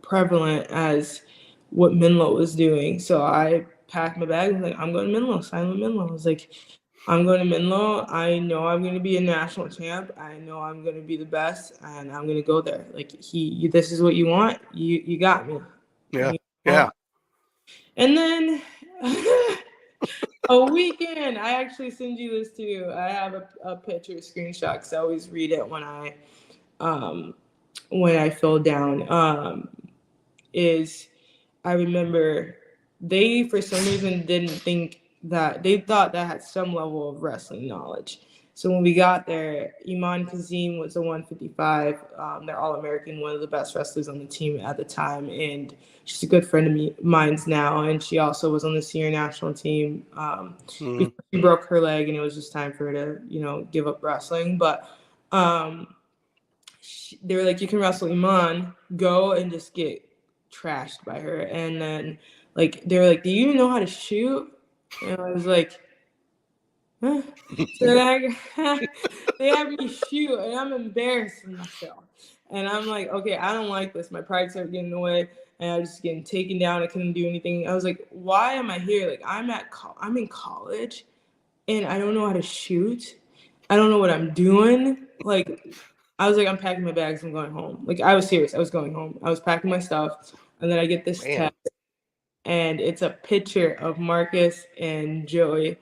prevalent as what Menlo was doing. So I packed my bag and was like, I'm going to Menlo, sign with Menlo. I was like, I'm going to Menlo. I know I'm going to be a national champ. I know I'm going to be the best, and I'm going to go there. Like this is what you want. You got me. Yeah. You know? Yeah. And then a weekend. I actually send you this too. I have a picture screenshot because I always read it when I feel down. Is I remember they for some reason didn't think that they thought that had some level of wrestling knowledge. So when we got there, Iman Kazim was a 155. They're all American, one of the best wrestlers on the team at the time, and she's a good friend of mine's now. And she also was on the senior national team Mhm. before she broke her leg, and it was just time for her to give up wrestling. But um, they were like, you can wrestle Iman, go and just get trashed by her. And then like they were like, do you even know how to shoot? And I was like, huh? So then they had me shoot, and I'm embarrassing myself. And I'm like, okay, I don't like this. My pride started getting in the way, and I was just getting taken down. I couldn't do anything. I was like, why am I here? Like I'm in college, and I don't know how to shoot. I don't know what I'm doing. Like, I was like, I'm packing my bags. I'm going home. Like, I was serious. I was going home. I was packing my stuff. And then I get this Man. text, and it's a picture of Marcus and Joey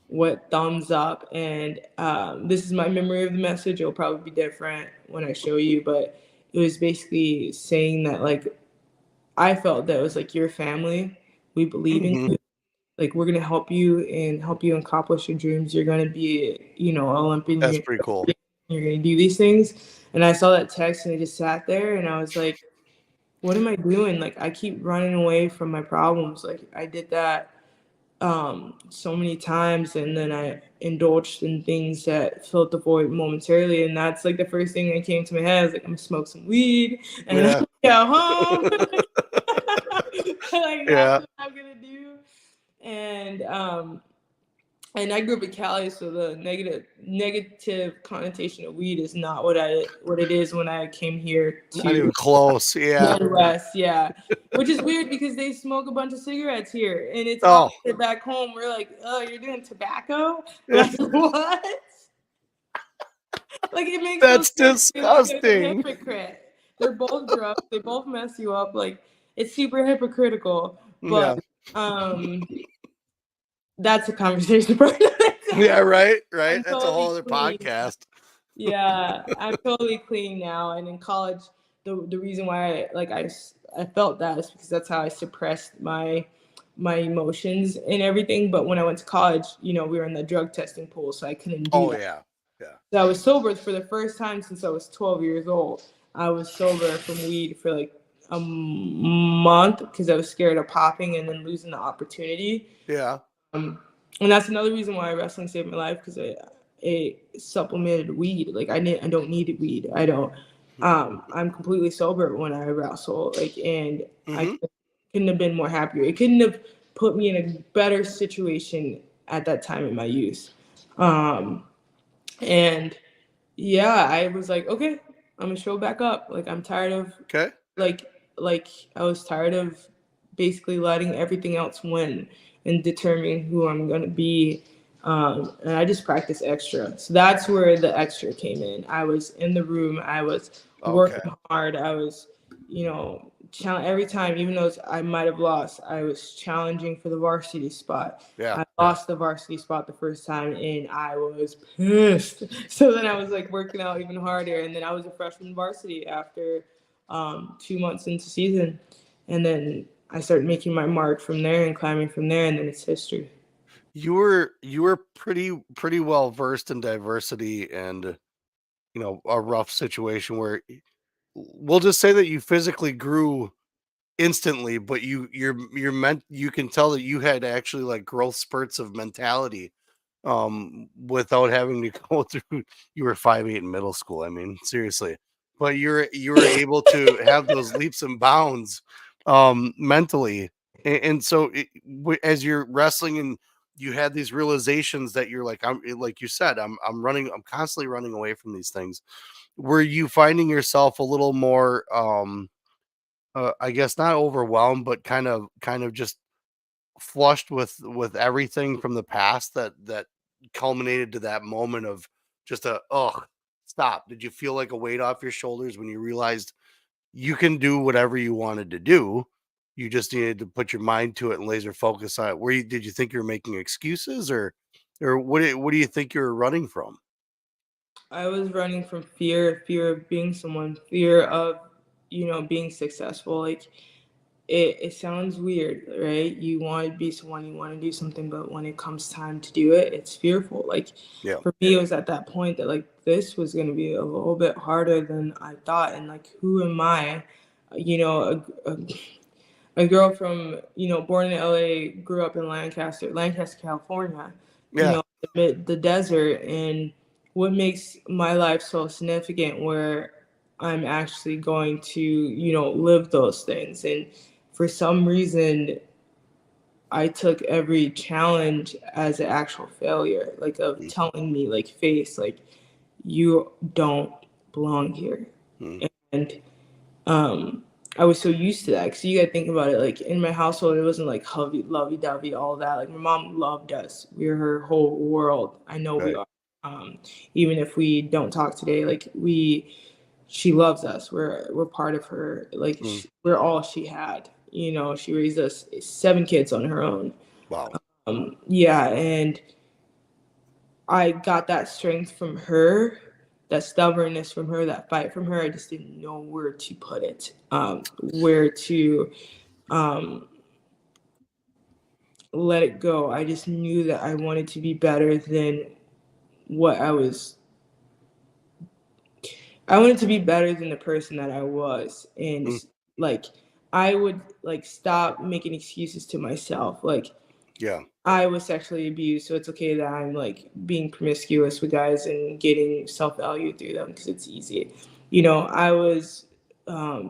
with thumbs up. And this is my memory of the message. It'll probably be different when I show you. But it was basically saying that, like, I felt that it was like your family. We believe in Mhm. you. Like, we're gonna help you accomplish your dreams. You're gonna be, Olympian. That's pretty cool. You're gonna do these things. And I saw that text, and I just sat there, and I was like, what am I doing? Like, I keep running away from my problems. Like, I did that so many times, and then I indulged in things that filled the void momentarily. And that's like the first thing that came to my head. I was like, I'm gonna smoke some weed and Yeah. go home. Like, that's Yeah. what I'm gonna do. And I grew up in Cali, so the negative connotation of weed is not what it is when I came here Not to even close. Yeah. Midwest. Yeah, which is weird because they smoke a bunch of cigarettes here, and it's Oh. opposite back home. We're like, oh, you're doing tobacco? Like, what? Like, it makes no That's sense. You're like a disgusting. hypocrite. They're both drugs. They both mess you up. Like, it's super hypocritical. Yeah. But that's a conversation for another Yeah, time. right. Right. I'm That's a whole totally other clean. podcast. Yeah, I'm totally clean now. And in college, the reason why I felt that is because that's how I suppressed my emotions and everything. But when I went to college, we were in the drug testing pool, so I couldn't do Oh that. yeah. Yeah. So I was sober for the first time since I was 12 years old. I was sober from weed for like a month because I was scared of popping and then losing the opportunity. Yeah. And that's another reason why wrestling saved my life because it supplemented weed. Like I don't need weed. I don't. I'm completely sober when I wrestle. Like, and I Mm-hmm. couldn't have been more happier. It couldn't have put me in a better situation at that time in my youth. And yeah, I was like, okay, I'm gonna show back up. Like I'm tired of Okay. like like I was tired of basically letting everything else win and determining who I'm gonna be. And I just practice extra. So that's where the extra came in. I was in the room. I was Okay. working hard. I was, every time, even though I might have lost, I was challenging for the varsity spot. Yeah. I lost the varsity spot the first time, and I was pissed. So then I was like working out even harder, and then I was a freshman varsity after 2 months into season, and then I started making my mark from there and climbing from there, and then it's history. You were pretty well versed in diversity and a rough situation where we'll just say that you physically grew instantly, but you're meant you can tell that you had actually like growth spurts of mentality without having to go through. You were 5'8" in middle school, I mean, seriously. But you were able to have those leaps and bounds mentally. And so as you're wrestling and you had these realizations that you're like, like you said, I'm constantly running away from these things. Were you finding yourself a little more I guess not overwhelmed, but kind of just flushed with everything from the past that culminated to that moment of just stop? Did you feel like a weight off your shoulders when you realized you can do whatever you wanted to do? You just needed to put your mind to it and laser focus on it. Did you think you were making excuses, or what do you think you were running from? I was running from fear of being someone, fear of, being successful. Like it sounds weird, right? You want to be someone, you want to do something, but when it comes time to do it, it's fearful. Like Yeah. for me, it was at that point that like this was going to be a little bit harder than I thought. And like, who am I? A girl from, born in LA, grew up in Lancaster, California, Yeah. the desert. And what makes my life so significant where I'm actually going to, live those things. And for some reason, I took every challenge as an actual failure, like of Mm. telling me, like, face, like, you don't belong here. Mm. And um I was so used to that because you gotta think about it, like in my household it wasn't like lovey-dovey, all that. Like my mom loved us, we were her whole world. I know we Right. are. Even if we don't talk today, like she loves us, we're part of her. Like Mm. we're all she had. She raised us 7 kids on her own. Wow. Yeah, and I got that strength from her, that stubbornness from her, that fight from her. I just didn't know where to put it, where to um, let it go. I just knew that I wanted to be better than what I was. I wanted to be better than the person that I was, and Mm. like I would like stop making excuses to myself, like. Yeah. I was sexually abused, so it's okay that I'm like being promiscuous with guys and getting self value through them because it's easy. I was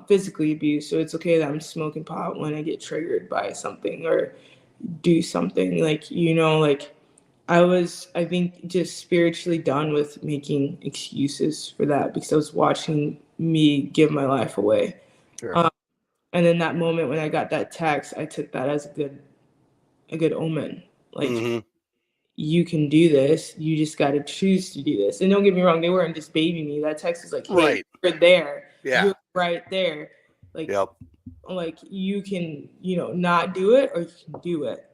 physically abused, so it's okay that I'm smoking pot when I get triggered by something or do something. Like, like I think, just spiritually done with making excuses for that because I was watching me give my life away. Sure. Um, and then that moment when I got that text, I took that as a good omen. Like, Mm-hmm. you can do this. You just got to choose to do this. And don't get me wrong, they weren't just babying me. That text was like, hey, Right. you're there. Yeah. You're right there. Like, Yep. you can, not do it or you can do it.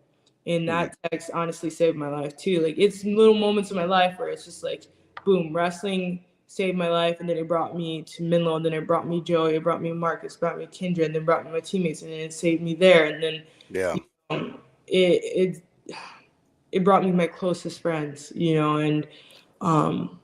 And Mm. that text honestly saved my life too. Like, it's little moments in my life where it's just like, boom, wrestling saved my life. And then it brought me to Menlo. And then it brought me Joey. It brought me Marcus. Brought me Kendra. And then brought me my teammates. And then it saved me there. And then Yeah. it it brought me my closest friends, and um,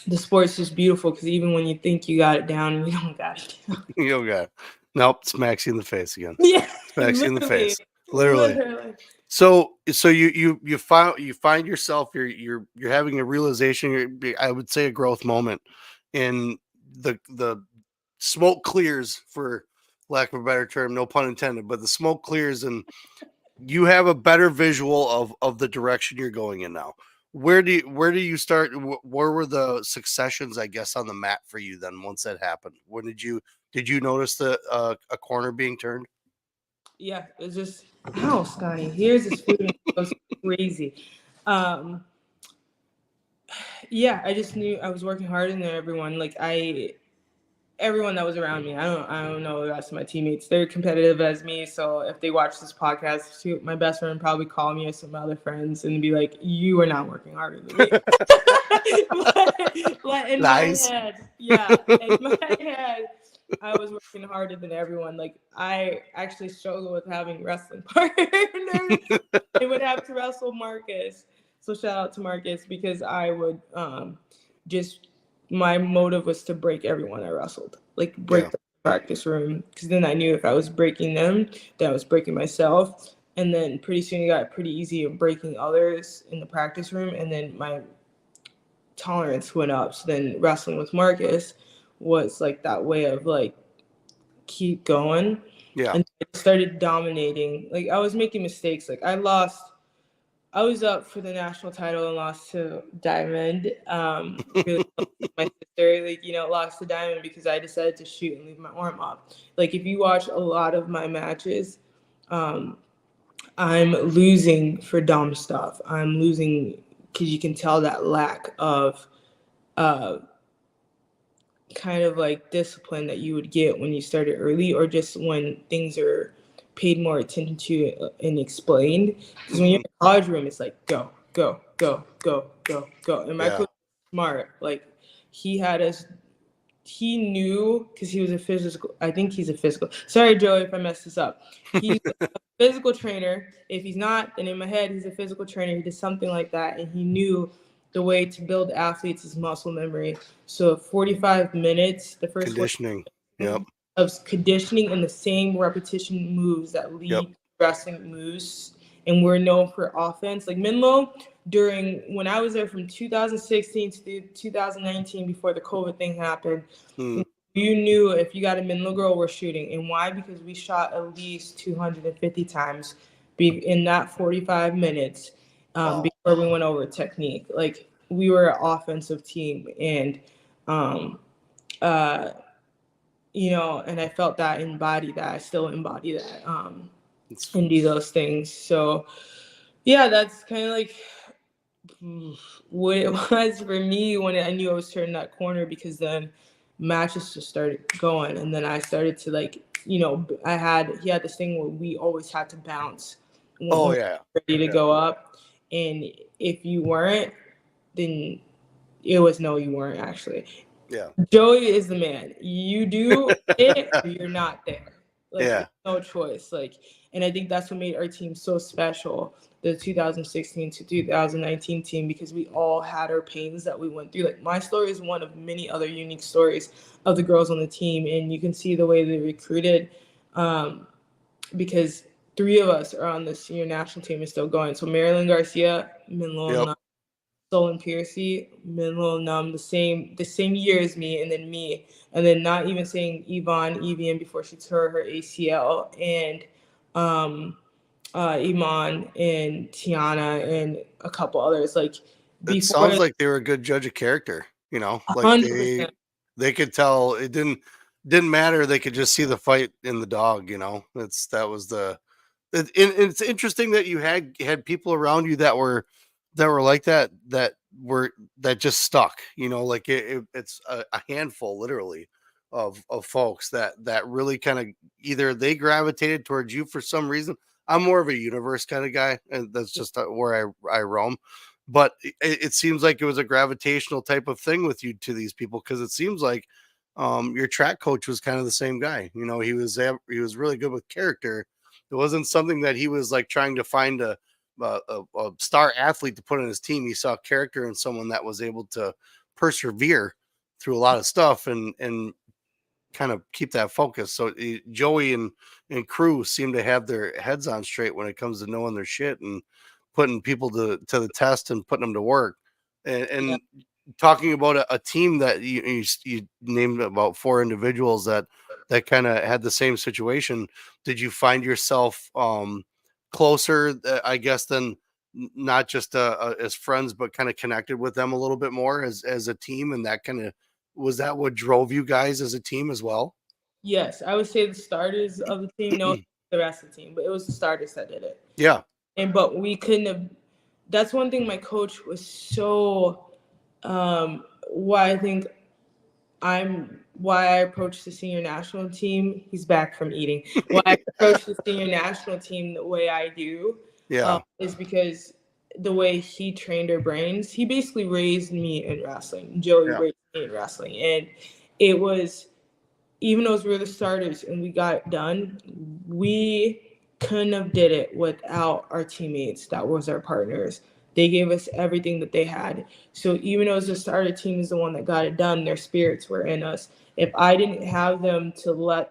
the sport's just beautiful because even when you think you got it down, you don't got it down. You got nope. Smacks you in the face again. Yeah, Smacks you in the literally, face. Literally. literally. So you find yourself, you're having a realization, I would say a growth moment, in the smoke clears, for lack of a better term, no pun intended, but the smoke clears and you have a better visual of the direction you're going in now. Where do you start? Where were the successions, I guess, on the mat for you then once that happened? When did you notice a corner being turned? Yeah, it's just, ow, Scotty, here's this food and it goes crazy. Um, yeah, I just knew I was working harder than everyone. Like everyone that was around me. I don't know the rest of my teammates. They're competitive as me. So if they watch this podcast, my best friend probably call me or some other friends and be like, "You are not working harder than me." but in my Nice. head, yeah, in my head, I was working harder than everyone. Like I actually struggle with having wrestling partners. They would have to wrestle Marcus. So shout out to Marcus because I would just my motive was to break everyone I wrestled, like Yeah. break the practice room. Because then I knew if I was breaking them, then I was breaking myself. And then pretty soon it got pretty easy of breaking others in the practice room. And then my tolerance went up. So then wrestling with Marcus was like that way of like keep going. Yeah. And I started dominating. Like I was making mistakes. Like I was up for the national title and lost to Diamond. Really close with my sister, like, lost to Diamond because I decided to shoot and leave my arm up. Like if you watch a lot of my matches, um, I'm losing for dumb stuff. I'm losing because you can tell that lack of kind of like discipline that you would get when you started early, or just when things are paid more attention to and explained. Because when you're in the college room, it's like go, go, go, go, go, go. And my coach was smart. Like he had us. He knew, because he was a physical. I think he's a physical. Sorry, Joey, if I messed this up. He's a physical trainer. If he's not, then in my head, he's a physical trainer. He did something like that, and he knew the way to build athletes is muscle memory. So 45 minutes, the first conditioning, of conditioning and the same repetition moves that lead wrestling moves. And we're known for offense. Like Menlo, when I was there from 2016 to 2019, before the COVID thing happened, you knew if you got a Menlo girl, we're shooting. And why? Because we shot at least 250 times in that 45 minutes before we went over technique. Like we were an offensive team, and you know, and I felt that, embody that. I still embody that and do those things. So yeah, that's kind of like what it was for me when I knew I was turning that corner, because then matches just started going, and then I started to, like, you know, he had this thing where we always had to bounce when we were ready to go up, and if you weren't, then it was no, you weren't actually. Yeah. Joey is the man. You do it or you're not there. Like there's no choice. Like, and I think that's what made our team so special, the 2016 to 2019 team, because we all had our pains that we went through. Like my story is one of many other unique stories of the girls on the team, and you can see the way they recruited, because 3 of us are on the senior national team and still going. So Marilyn Garcia, Minlo, Solon Piercy, Minlo Num, the same year as me, and then not even saying Yvonne Evian before she tore her ACL, and Iman and Tiana and a couple others. Like before, it sounds like they were a good judge of character. You know, like 100%. they could tell it didn't matter. They could just see the fight in the dog. You know, it's interesting that you had people around you that were like that just stuck. You know, like it's a handful, literally, of folks that really kind of either they gravitated towards you for some reason. I'm more of a universe kind of guy, and that's just where I roam. But it seems like it was a gravitational type of thing with you to these people, because it seems like your track coach was kind of the same guy. You know, he was really good with character. It wasn't something that he was like trying to find a star athlete to put on his team. He saw character in someone that was able to persevere through a lot of stuff and kind of keep that focus. So Joey and crew seem to have their heads on straight when it comes to knowing their shit and putting people to the test and putting them to work. And talking about a team that you named about 4 individuals that kind of had the same situation. Did you find yourself closer, I guess, than not just as friends, but kind of connected with them a little bit more as a team? And that kind of, was that what drove you guys as a team as well? Yes, I would say the starters of the team, no, the rest of the team, but it was the starters that did it. Yeah. But we couldn't have. That's one thing my coach was so. Why I think why I approached the senior national team. He's back from eating. Why I approached the senior national team the way I do, is because the way he trained our brains. He basically raised me in wrestling. Joey raised me in wrestling, and it was, even though we were the starters and we got it done, we couldn't have did it without our teammates. That was our partners. They gave us everything that they had. So even though the starter team is the one that got it done, their spirits were in us. If I didn't have them to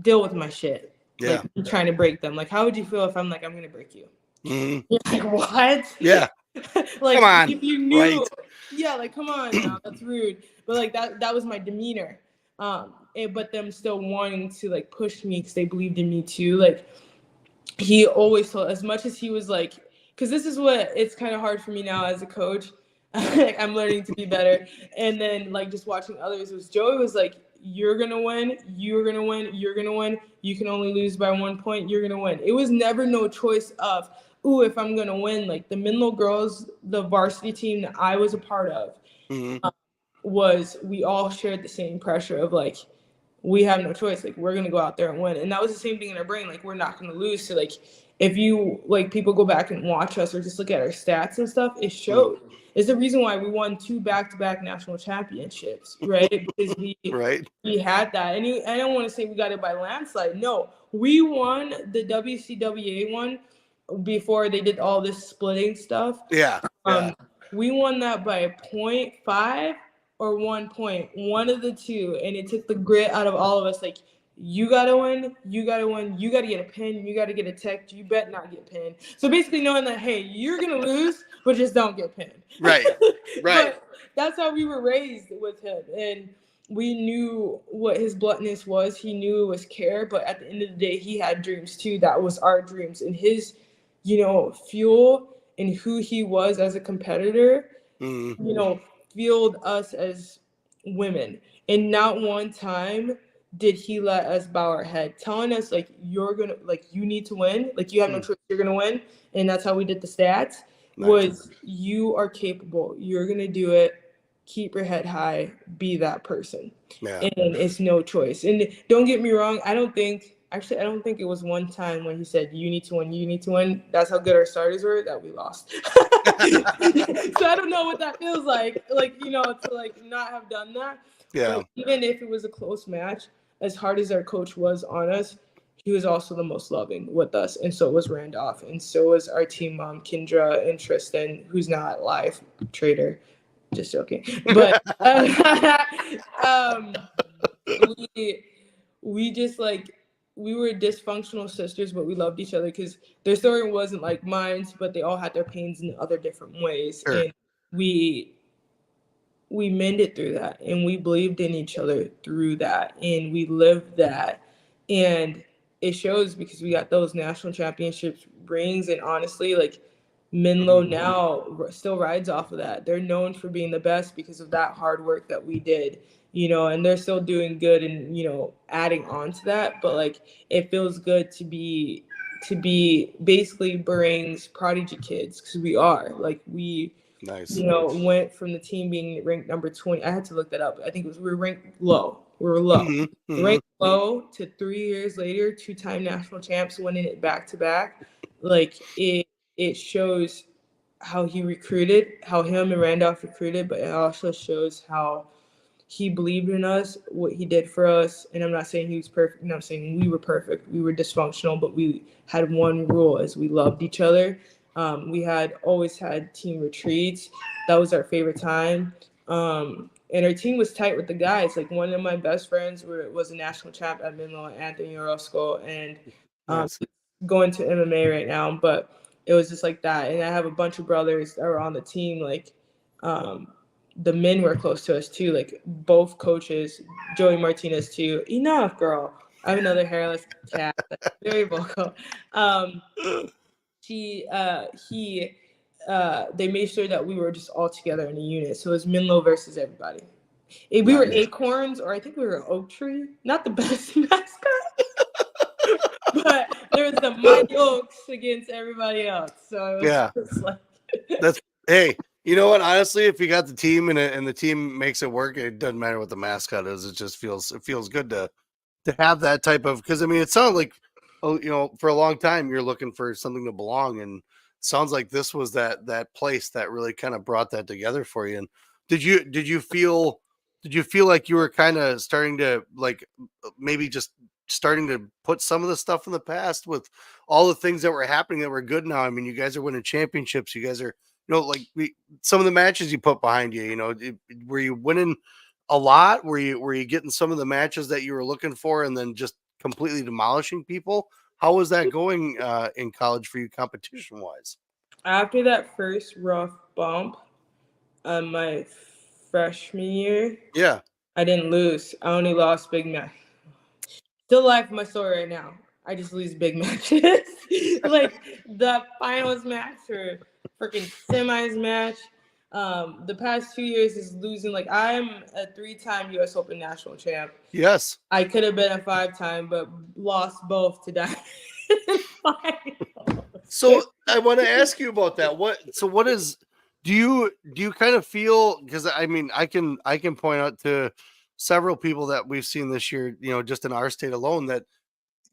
deal with my shit, like trying to break them, like how would you feel if I'm like, I'm gonna break you? Mm-hmm. You're like, what? Yeah. Like, come on. If you knew, right. Yeah, like come on now, that's rude. But like that was my demeanor. But them still wanting to like push me because they believed in me too. Like he always told, as much as he was like, because this is what it's kind of hard for me now as a coach. Like I'm learning to be better. And then like just watching others, Joey was like, you're gonna win, you're gonna win, you're gonna win. You can only lose by 1 point, you're gonna win. It was never no choice of, ooh, if I'm gonna win. Like the Menlo girls, the varsity team that I was a part of, was we all shared the same pressure of like, we have no choice. Like we're gonna go out there and win. And that was the same thing in our brain. Like we're not gonna lose. So like if you like people go back and watch us or just look at our stats and stuff, it showed. It's the reason why we won 2 back-to-back national championships, right? Because Right. we had that. And I don't want to say we got it by landslide. No, we won the WCWA one before they did all this splitting stuff. Yeah. We won that by 0.5 or 1 point, one of the two, and it took the grit out of all of us. Like, you gotta win, you gotta win, you gotta get a pin, you gotta get a tech, you bet not get pinned. So basically knowing that, hey, you're gonna lose, but just don't get pinned. Right. But that's how we were raised with him, and we knew what his bluntness was. He knew it was care, but at the end of the day, he had dreams too. That was our dreams, and his, fuel and who he was as a competitor, fueled us as women. And not one time did he let us bow our head, telling us like, you need to win, like you have no choice, you're gonna win. And that's how we did the stats. Was you are capable, you're gonna do it, keep your head high, be that person. And it's no choice. And don't get me wrong, I don't think it was one time when he said, you need to win, you need to win. That's how good our starters were, that we lost. So I don't know what that feels like, to like not have done that. Yeah. But even if it was a close match, as hard as our coach was on us, he was also the most loving with us. And so was Randolph. And so was our team mom, Kendra, and Tristan, who's not live, traitor. Just joking. But we just like, we were dysfunctional sisters, but we loved each other because their story wasn't like mine, but they all had their pains in other different ways. Sure. And we mended through that, and we believed in each other through that, and we lived that. And it shows because we got those national championships rings, and honestly, like Menlo now still rides off of that. They're known for being the best because of that hard work that we did, and they're still doing good and, adding on to that. But like, it feels good to be basically brings prodigy kids, because we are like, we went from the team being ranked number 20. I had to look that up. I think we were ranked low. We were low. Ranked low to 3 years later, 2-time national champs, winning it back to back. Like it shows how he recruited, how him and Randolph recruited, but it also shows how he believed in us, what he did for us. And I'm not saying he was perfect. I'm saying we were perfect. We were dysfunctional, but we had one rule: as we loved each other. We had always had team retreats. That was our favorite time. And our team was tight with the guys. Like one of my best friends was a national champ at Menlo, Anthony Orozco, and going to MMA right now. But it was just like that. And I have a bunch of brothers that were on the team. Like the men were close to us too. Like both coaches, Joey Martinez too. Enough, girl. I have another hairless cat that's very vocal. They made sure that we were just all together in a unit. So it was Menlo versus everybody. If we were acorns, or I think we were an oak tree. Not the best mascot, but there was the mighty oaks against everybody else. So it was just like that's hey. You know what? Honestly, if you got the team and the team makes it work, it doesn't matter what the mascot is. It just feels good to have that type of, because I mean, it sounds like, for a long time you're looking for something to belong, and it sounds like this was that place that really kind of brought that together for you. And did you feel like you were kind of starting to like maybe just starting to put some of the stuff in the past with all the things that were happening that were good now? I mean, you guys are winning championships. You guys are, some of the matches you put behind you, were you winning a lot? Were you getting some of the matches that you were looking for and then just completely demolishing people? How was that going in college for you, competition wise? After that first rough bump, my freshman year, I didn't lose. I only lost big match. Still alive for my story right now. I just lose big matches. Like the finals match or freaking semis match. The past 2 years is losing. Like, I'm a 3-time U.S. Open national champ. Yes. I could have been a 5-time, but lost both to die. So I want to ask you about that. What is do you kind of feel, because I mean I can point out to several people that we've seen this year, just in our state alone, that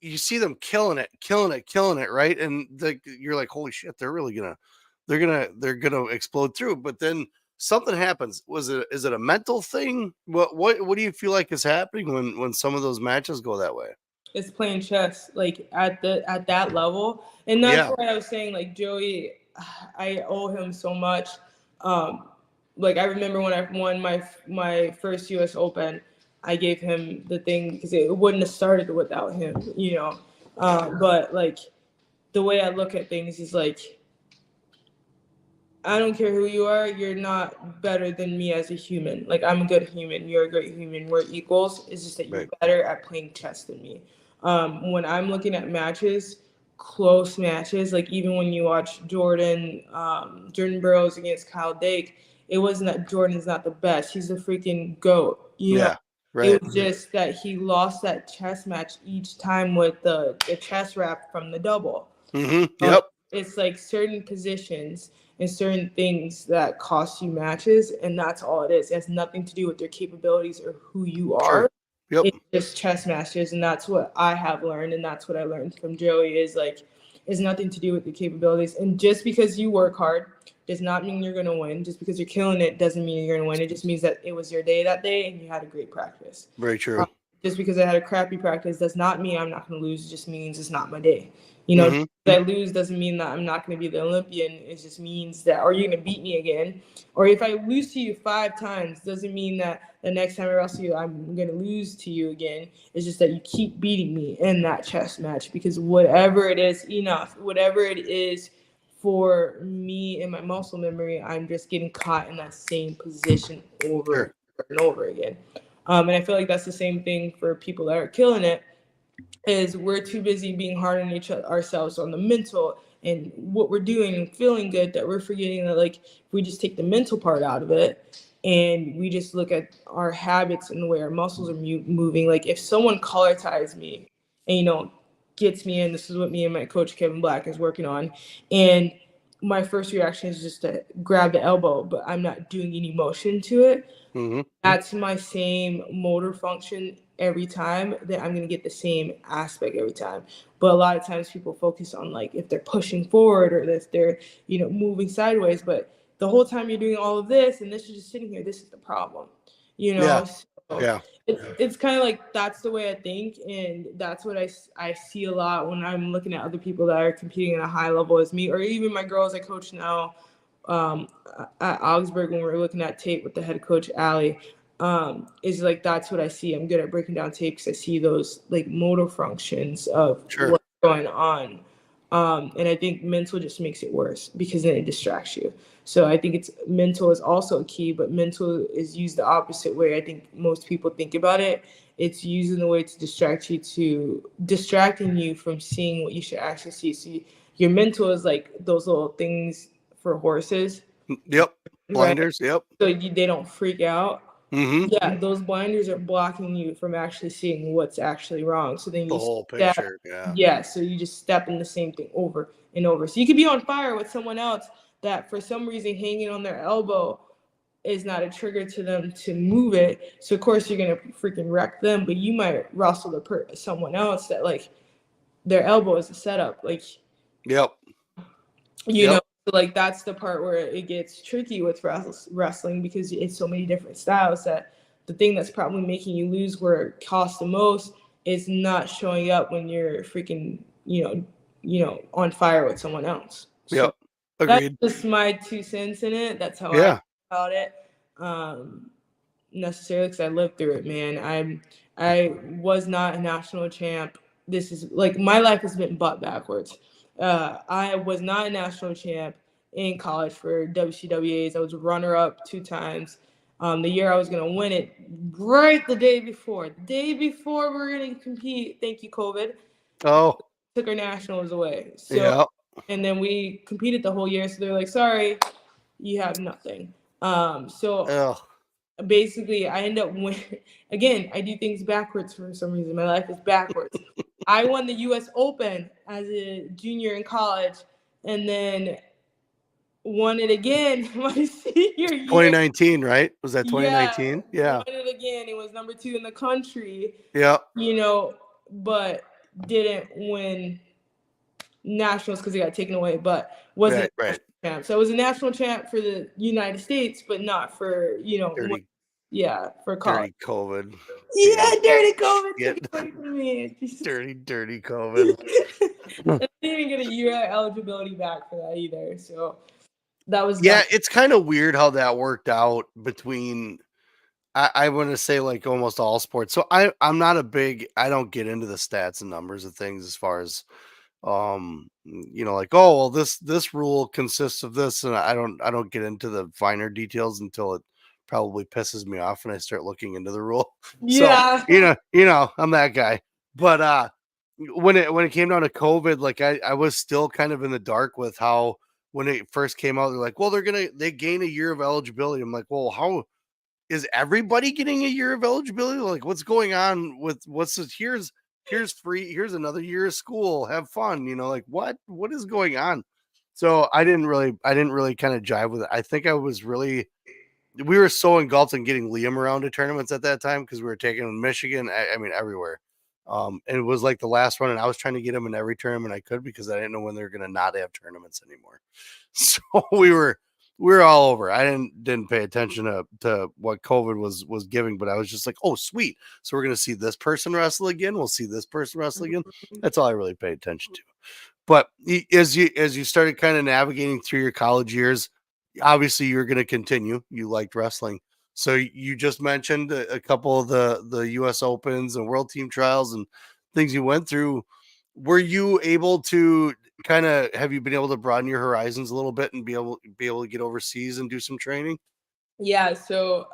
you see them killing it, right? And you're like, holy shit, they're gonna explode through. But then something happens. Is it a mental thing? What do you feel like is happening when some of those matches go that way? It's playing chess, like at that level, and that's Yeah. why I was saying, like, Joey, I owe him so much. Um, like, I remember when I won my first U.S. Open, I gave him the thing because it wouldn't have started without him, you know. But like, the way I look at things is like, I don't care who you are, you're not better than me as a human. Like, I'm a good human, you're a great human, we're equals. It's just that you're Right. better at playing chess than me. When I'm looking at matches, close matches, like even when you watch Jordan Burroughs against Kyle Dake, it wasn't that Jordan's not the best. He's the freaking GOAT. Yeah. Right. It was just that he lost that chess match each time with the chess wrap from the double. Yep. It's like certain positions and certain things that cost you matches, and that's all it is. It has nothing to do with your capabilities or who you are. Sure. Yep. It's just chess masters, and that's what I have learned, and that's what I learned from Joey is like, it's nothing to do with your capabilities. And just because you work hard does not mean you're gonna win. Just because you're killing it doesn't mean you're gonna win. It just means that it was your day that day and you had a great practice. Very true. Just because I had a crappy practice does not mean I'm not gonna lose. It just means it's not my day. Mhm. If I lose doesn't mean that I'm not going to be the Olympian. It just means that, or you're going to beat me again. Or if I lose to you 5 times, doesn't mean that the next time I wrestle you, I'm going to lose to you again. It's just that you keep beating me in that chess match, because whatever it is, whatever it is for me and my muscle memory, I'm just getting caught in that same position over and over again. And I feel like that's the same thing for people that are killing it, is we're too busy being hard on ourselves on the mental and what we're doing and feeling good, that we're forgetting that, like, if we just take the mental part out of it and we just look at our habits and the way our muscles are moving. Like, if someone collar ties me and gets me in, this is what me and my coach Kevin Black is working on, and my first reaction is just to grab the elbow, but I'm not doing any motion to it. That's my same motor function every time, that I'm going to get the same aspect every time. But a lot of times people focus on, like, if they're pushing forward or if they're, moving sideways. But the whole time you're doing all of this and this is just sitting here, this is the problem, Yeah. So Yeah. it's kind of like, that's the way I think. And that's what I see a lot when I'm looking at other people that are competing at a high level as me, or even my girls I coach now at Augsburg, when we're looking at tape with the head coach, Allie. Is like, that's what I see. I'm good at breaking down tape because I see those, like, motor functions of what's going on. And I think mental just makes it worse because then it distracts you. So I think mental is also key, but mental is used the opposite way I think most people think about it. It's used in the way to distracting you from seeing what you should actually see. So your mental is like those little things for horses. Yep. Blinders. Right? Yep. So they don't freak out. Yeah, those blinders are blocking you from actually seeing what's actually wrong. So then the whole picture. Yeah. So you just step in the same thing over and over. So you could be on fire with someone else that for some reason hanging on their elbow is not a trigger to them to move it. So of course you're gonna freaking wreck them, but you might wrestle someone else that, like, their elbow is a setup. Like, yep. So, like, that's the part where it gets tricky with wrestling, because it's so many different styles that the thing that's probably making you lose, where it costs the most, is not showing up when you're freaking, on fire with someone else. Yep. Agreed. That's just my 2 cents in it. That's how I feel about it. Necessarily, because I lived through it, man. I was not a national champ. This is like, my life has been butt backwards. I was not a national champ in college for WCWAs. I was runner-up 2 times. The year I was going to win it, right the day before we were going to compete, thank you, COVID, took our nationals away. So, and then we competed the whole year. So they're like, sorry, you have nothing. So Ugh. basically I end up again, I do things backwards for some reason. My life is backwards. I won the US Open as a junior in college, and then won it again my senior year. 2019, right? Was that Yeah, 2019? won Yeah. it again. It was number 2 in the country, Yeah. but didn't win nationals because it got taken away, but wasn't a Right. national champ. So it was a national champ for the United States, but not for, Dirty, for college. dirty COVID. Yeah, Damn. dirty COVID took Shit. it away from me. Dirty COVID. I didn't even get a year eligibility back for that either. So that was Yeah, done. it's kind of weird how that worked out between I want to say like almost all sports. So I'm not a big I don't get into the stats and numbers of things as far as like, oh well, this rule consists of this, and I don't get into the finer details until it probably pisses me off and I start looking into the rule. So Yeah. I'm that guy. But when it came down to COVID, like I was still kind of in the dark with how when it first came out, they're like, well, they gain a year of eligibility. I'm like, well, how is everybody getting a year of eligibility? Like, what's going on with what's this? Here's free. Here's another year of school. Have fun. Like what is going on? So I didn't really kind of jive with it. I think we were so engulfed in getting Liam around to tournaments at that time because we were taking him in Michigan. I mean everywhere. And it was like the last one, and I was trying to get him in every tournament I could because I didn't know when they were going to not have tournaments anymore. So we were all over. I didn't pay attention to what COVID was giving, but I was just like, oh sweet. So we're gonna see this person wrestle again. We'll see this person wrestle again. That's all I really paid attention to. But as you started kind of navigating through your college years, obviously you're going to continue. You liked wrestling, so you just mentioned a couple of the U.S. Opens and World Team Trials and things you went through. Were you able to have you been able to broaden your horizons a little bit and be able to get overseas and do some training? Yeah. So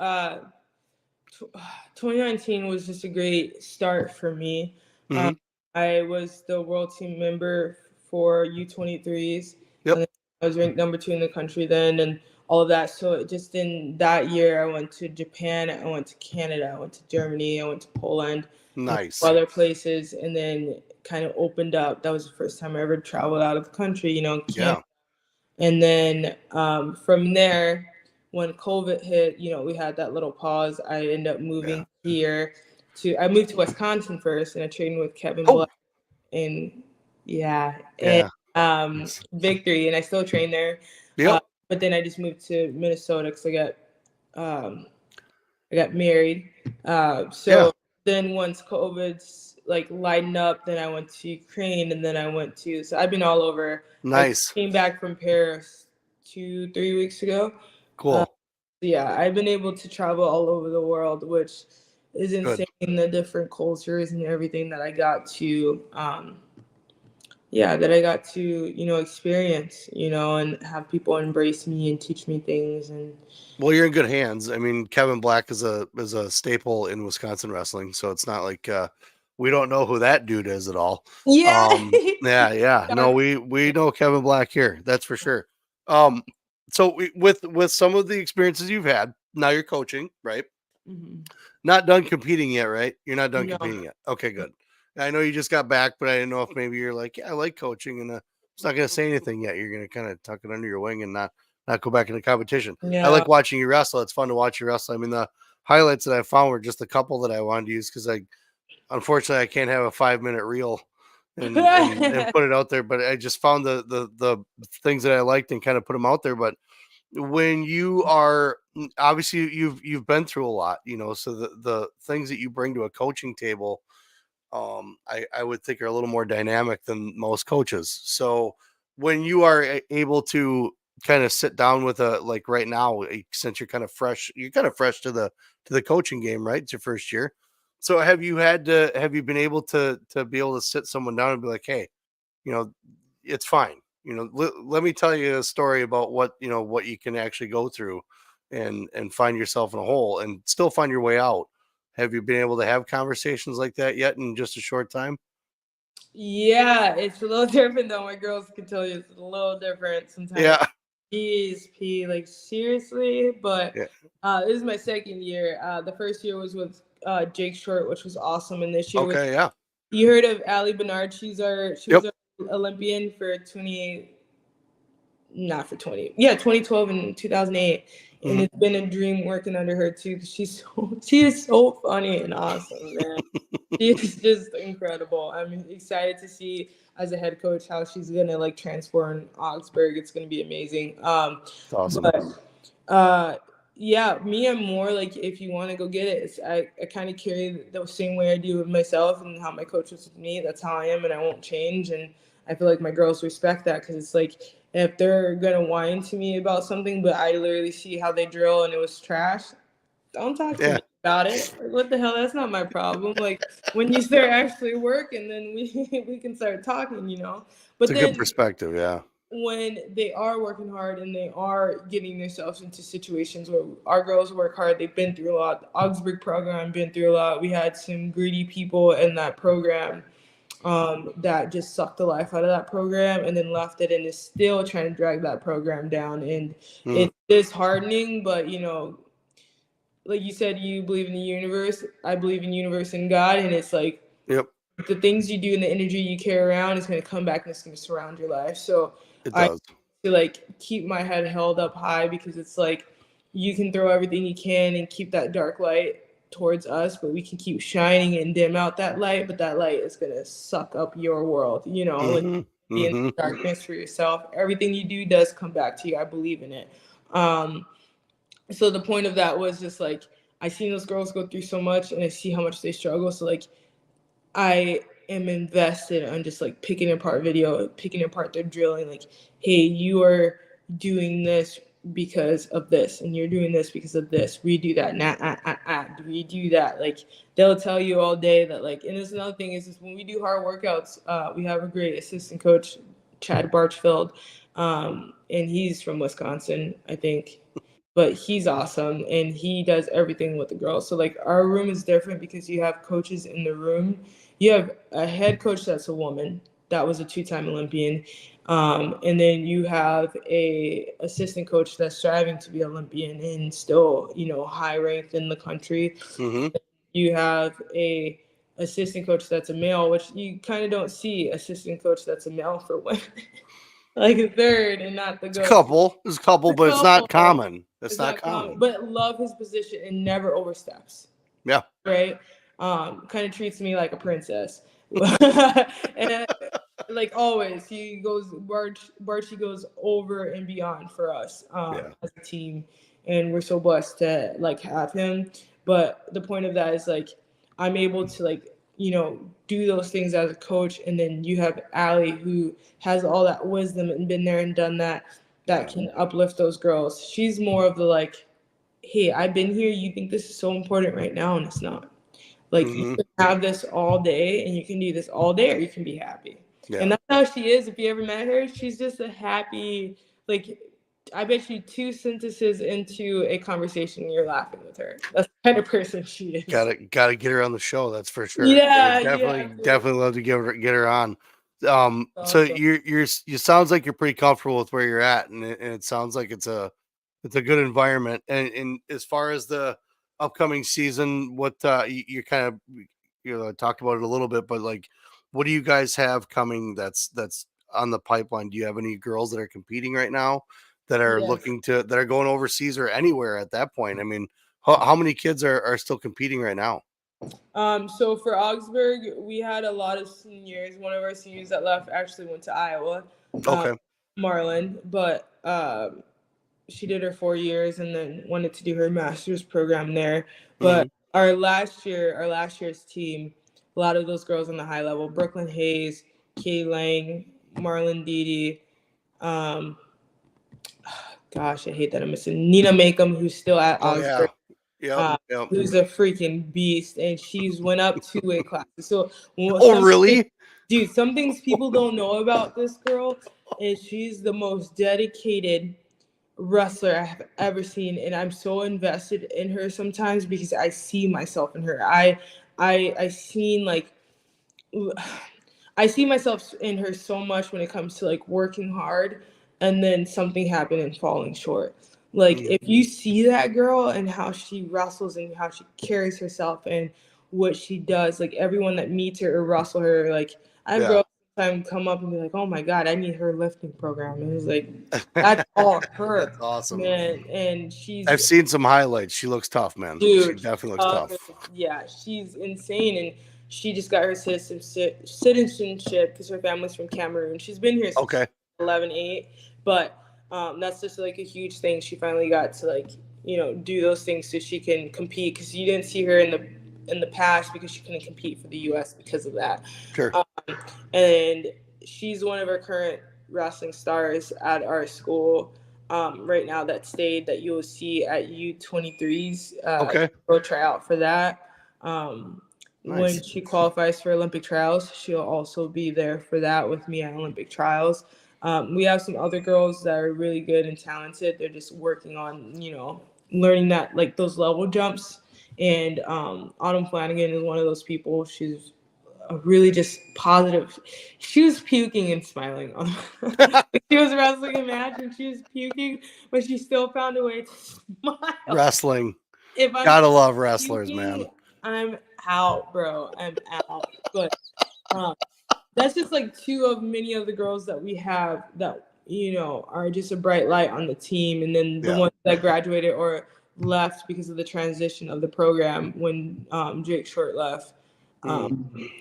2019 was just a great start for me. Mm-hmm. I was the world team member for U23s, and Yep. then I was ranked number 2 in the country then, and all of that. So just in that year, I went to Japan, I went to Canada, I went to Germany, I went to Poland, and Nice. other places, and then kind of opened up. That was the first time I ever traveled out of the country, Canada. Yeah. And then from there, when COVID hit, we had that little pause. I ended up moving here I moved to Wisconsin first, and I trained with Kevin Oh. Black in, yeah, and Yeah. Victory, and I still train there. Yep. But then I just moved to Minnesota because I got married. So Yeah. then once COVID's like lightened up, then I went to Ukraine, and then so I've been all over. I Nice. came back from Paris 2-3 weeks ago. Cool. Yeah, I've been able to travel all over the world, which is Good. insane. The different cultures and everything that I got to, experience, and have people embrace me and teach me things. And Well, you're in good hands. I mean, Kevin Black is a staple in Wisconsin wrestling, so it's not like we don't know who that dude is at all. yeah, Yeah. No, we know Kevin Black here. That's for sure. So with some of the experiences you've had, now you're coaching, right? Mhm. Not done competing yet, right? You're not done No. competing yet. Okay, good. I know you just got back, but I didn't know if maybe you're like, yeah, I like coaching, and it's not going to say anything yet. You're going to kind of tuck it under your wing and not go back into competition. I Yeah. like watching you wrestle. It's fun to watch you wrestle. I mean, the highlights that I found were just a couple that I wanted to use because unfortunately I can't have a 5-minute reel and put it out there. But I just found the things that I liked and kind of put them out there. But when you are obviously you've been through a lot, so the things that you bring to a coaching table, I would think are a little more dynamic than most coaches. So when you are able to kind of sit down with like right now, since you're kind of fresh to the coaching game, right? It's your first year. So have you been able to be able to sit someone down and be like, hey, you know, it's fine. Let me tell you a story about what you can actually go through and find yourself in a hole and still find your way out. Have you been able to have conversations like that yet in just a short time? Yeah, it's a little different though. My girls can tell you it's a little different sometimes. Yeah. Jeez, P, like seriously. But Yeah. this is my second year. The first year was with Jake Short, which was awesome, and this year was. Okay. Yeah. You heard of Ali Bernard? She was Yep. our Olympian for 28, not for 20, yeah, 2012 and 2008, and Mhm. it's been a dream working under her too. Cause she is so funny and awesome, man. She is just incredible. I'm excited to see as a head coach how she's gonna like transform Augsburg. It's gonna be amazing. It's awesome. But uh, yeah, me, I'm more like if you want to go get it, I kind of carry the same way I do with myself and how my coach is with me. That's how I am, and I won't change. And I feel like my girls respect that because it's like if they're gonna whine to me about something, but I literally see how they drill and it was trash, don't talk to Yeah. me about it. Like, what the hell? That's not my problem. Like when you start actually working, then we can start talking, you know. It's But a good then perspective. Yeah. when they are working hard and they are getting themselves into situations where our girls work hard, they've been through a lot. The Augsburg program been through a lot. We had some greedy people in that program that just sucked the life out of that program and then left it and is still trying to drag that program down. And Mm. it's disheartening, but you know, like you said, you believe in the universe. I believe in universe and God, and it's like Yep. the things you do and the energy you carry around is going to come back and it's going to surround your life. So It I does. to like keep my head held up high because it's like you can throw everything you can and keep that dark light towards us, but we can keep shining and dim out that light, but that light is going to suck up your world, you know, like Mm-hmm. be in Mm-hmm. darkness for yourself. Everything you do does come back to you. I believe in it. Um, so the point of that was just like I seen those girls go through so much and I see how much they struggle. So like I am invested on just like picking apart video, picking apart their drilling. Like, hey, you are doing this because of this, and you're doing this because of this. Redo that, redo that. Like, they'll tell you all day that like. And there's another thing is when we do hard workouts, we have a great assistant coach, Chad Barchfield, and he's from Wisconsin, I think, but he's awesome and he does everything with the girls. So like our room is different because you have coaches in the room. You have a head coach that's a woman that was a two-time Olympian, and then you have a assistant coach that's striving to be Olympian and still high ranked in the country. Mm-hmm. You have a assistant coach that's a male, which you kind of don't see assistant coach that's a male for women. Like a third and not the It's a go-to. couple. It's a couple, but it's not common. It's It's not not common, common. but love his position and never oversteps. Yeah. Right? Kind of treats me like a princess. And like always, he goes Barchi goes over and beyond for us Yeah. as a team, and we're so blessed to like have him. But the point of that is like I'm able to like do those things as a coach, and then you have Allie who has all that wisdom and been there and done that Yeah. can uplift those girls. She's more of the like, hey, I've been here. You think this is so important right now, and it's not. Like you Mm-hmm. can have this all day, and you can do this all day, or you can be happy. Yeah. And that's how she is. If you ever met her, she's just a happy, like, I bet you two sentences into a conversation, you're laughing with her. That's the kind of person she is. Gotta get her on the show. That's for sure. Yeah, Would yeah. definitely love to get her on. So Awesome. you sounds like you're pretty comfortable with where you're at, and it sounds like it's a good environment. And as far as the upcoming season, what you kind of talked about it a little bit, but like, what do you guys have coming? That's on the pipeline. Do you have any girls that are competing right now that are Yes. looking to that are going overseas or anywhere at that point? I mean, how many kids are still competing right now? So for Augsburg, we had a lot of seniors. One of our seniors that left actually went to Iowa, Okay. Marlon, but she did her 4 years and then wanted to do her master's program there. But Mhm. our last year's team, a lot of those girls on the high level, Brooklyn Hayes, Kay Lang, Marlon Didi, um, gosh, I hate that I'm missing Nina Makem, who's still at Oh yeah. Augsburg, Yep. Yep. who's a freaking beast, and she's went up 2 weight classes. So, Oh really? dude, some things people don't know about this girl is she's the most dedicated wrestler I have ever seen, and I'm so invested in her sometimes because I see myself in her. I seen like I see myself in her so much when it comes to like working hard and then something happened and falling short. Like if you see that girl and how she wrestles and how she carries herself and what she does, like everyone that meets her or wrestle her, like I have Yeah. girls sometimes come up and be like, "Oh my god, I need her lifting program," and it's like that's all That's her, awesome. man, and I've she's seen some highlights. She looks tough, man. She dude. definitely looks tough. Yeah, she's insane, and she just got her citizenship because her family's from Cameroon. She's been here since Okay. 11, 8, but that's just like a huge thing. She finally got to like do those things so she can compete because you didn't see her in the past because she couldn't compete for the U.S. because of that. Sure. And she's one of our current wrestling stars at our school right now that stayed that you'll see at U23s. Okay. Go try out for that. Um, when Nice. she qualifies for Olympic trials, she'll also be there for that with me at Olympic trials. We have some other girls that are really good and talented. They're just working on, learning that like those level jumps. And Autumn Flanagan is one of those people. She's a really just positive. She was puking and smiling on. She was wrestling a match and she was puking, but she still found a way to smile. Wrestling. If I'm Gotta love wrestlers, puking, man. I'm out, bro. I'm out. But um, that's just like two of many of the girls that we have that are just a bright light on the team, and then the Yeah. ones that graduated or left because of the transition of the program when Jake Short left.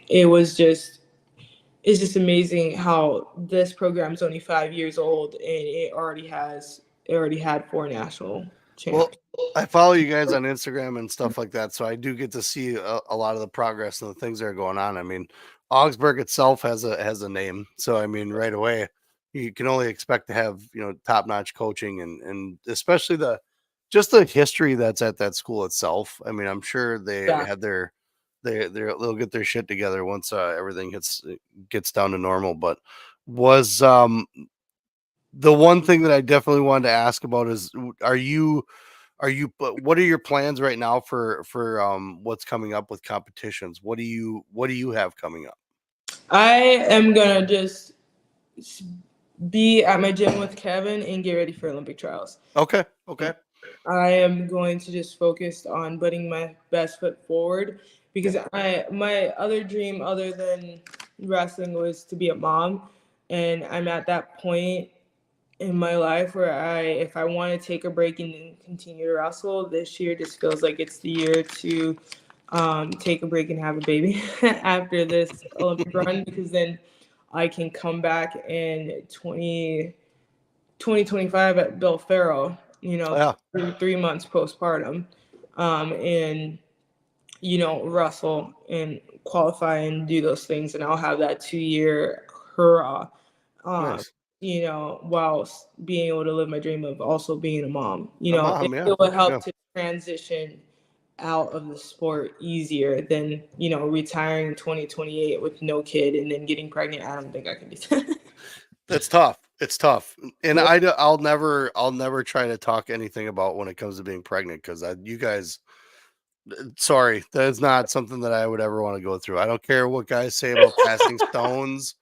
It was just it's just amazing how this program's only 5 years old and it already had 4 national Well, champs. I follow you guys on Instagram and stuff like that, so I do get to see a lot of the progress and the things that are going on. I mean, Augsburg itself has a name, so I mean, right away, you can only expect to have top notch coaching and especially just the history that's at that school itself. I mean, I'm sure they Yeah. had they'll get their shit together once everything gets down to normal. But was the one thing that I definitely wanted to ask about is what are your plans right now for what's coming up with competitions? What do you have coming up? I am gonna just be at my gym with Kevin and get ready for Olympic trials. Okay. Okay. I am going to just focus on putting my best foot forward Yeah. because my other dream other than wrestling was to be a mom, and I'm at that point in my life where if I want to take a break and then continue to wrestle, this year just feels like it's the year to take a break and have a baby after this Olympic run because then I can come back in 2025 at Bill Farrow, Yeah. 3 months postpartum, and wrestle and qualify and do those things, and I'll have that 2 year hurrah. Um, Nice. whilst being able to live my dream of also being a mom. A mom. It Yeah. will Yeah. help to transition out of the sport easier than retiring in 2028 with no kid and then getting pregnant. I don't think I can do that. That's tough. It's tough, and Yeah. I'll never try to talk anything about when it comes to being pregnant because you guys. Sorry, that is not something that I would ever want to go through. I don't care what guys say about passing stones.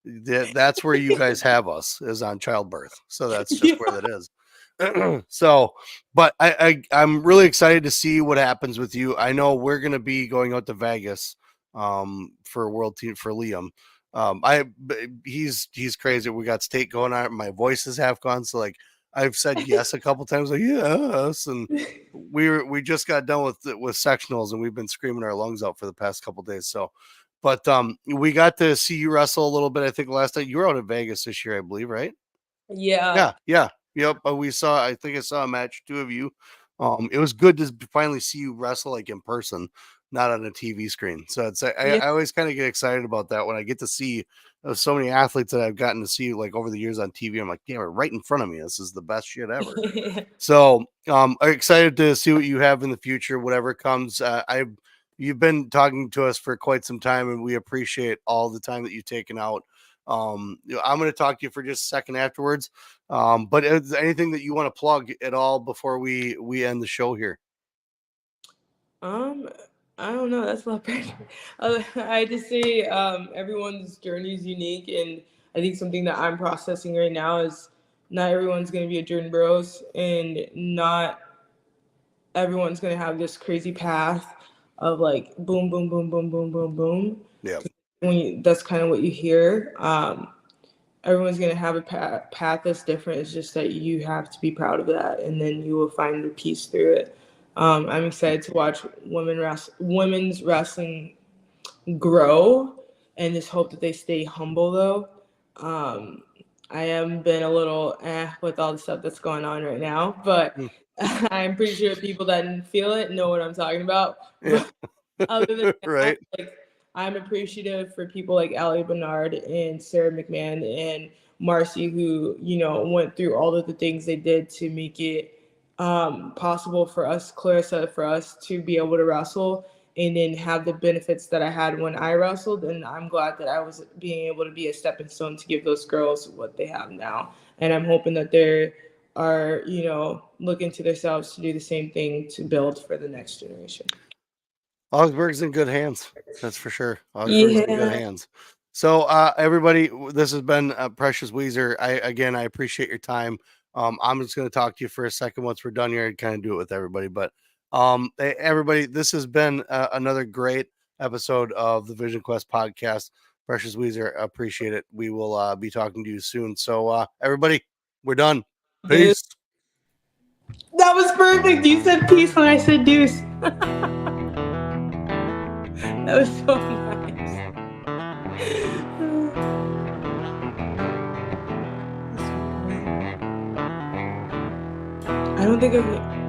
That's where you guys have us is on childbirth. So that's just Yeah. where that is. So, but I'm really excited to see what happens with you. I know we're gonna be going out to Vegas for World Team for Liam. He's crazy. We got state going on. My voice is half gone. So like I've said yes a couple times, like yes, and we just got done with sectionals and we've been screaming our lungs out for the past couple days. So but we got to see you wrestle a little bit. I think last night you were out in Vegas this year, I believe, right? Yeah. Yeah, yeah, yep. We saw. I think I saw a match, two of you. It was good to finally see you wrestle like in person, not on a TV screen. So it's Yeah. I always kind of get excited about that when I get to see so many athletes that I've gotten to see like over the years on TV. I'm like, yeah, right in front of me. This is the best shit ever. So I'm excited to see what you have in the future, whatever comes. You've been talking to us for quite some time, and we appreciate all the time that you've taken out. I'm going to talk to you for just a second afterwards. But is there anything that you want to plug at all before we end the show here? Um, I don't know. That's a lot of pressure. I just say everyone's journey is unique, and I think something that I'm processing right now is not everyone's going to be a Jordan Bros, and not everyone's going to have this crazy path of like boom, boom, boom, boom, boom, boom, boom. Yeah. That's kind of what you hear. Everyone's going to have a path that's different. It's just that you have to be proud of that, and then you will find the peace through it. I'm excited to watch women's wrestling grow, and just hope that they stay humble though. I am been a little with all the stuff that's going on right now, but I'm pretty sure people that didn't feel it know what I'm talking about. Yeah. But other than that, right. like, I'm appreciative for people like Allie Bernard and Sarah McMahon and Marcy, who, you know, went through all of the things they did to make it possible for us, Clarissa, for us to be able to wrestle and then have the benefits that I had when I wrestled. And I'm glad that I was being able to be a stepping stone to give those girls what they have now. And I'm hoping that they are, you know, looking to themselves to do the same thing to build for the next generation. Augsburg's in good hands. That's for sure. Augsburg's in good hands. So everybody, this has been Precious Wieser. I appreciate your time. I'm just going to talk to you for a second once we're done here and kind of do it with everybody. But everybody, this has been another great episode of the Vision Quest podcast. Precious Wieser, appreciate it. We will be talking to you soon. So everybody, we're done. Peace. That was perfect. You said peace when I said deuce. That was so nice. I don't think I've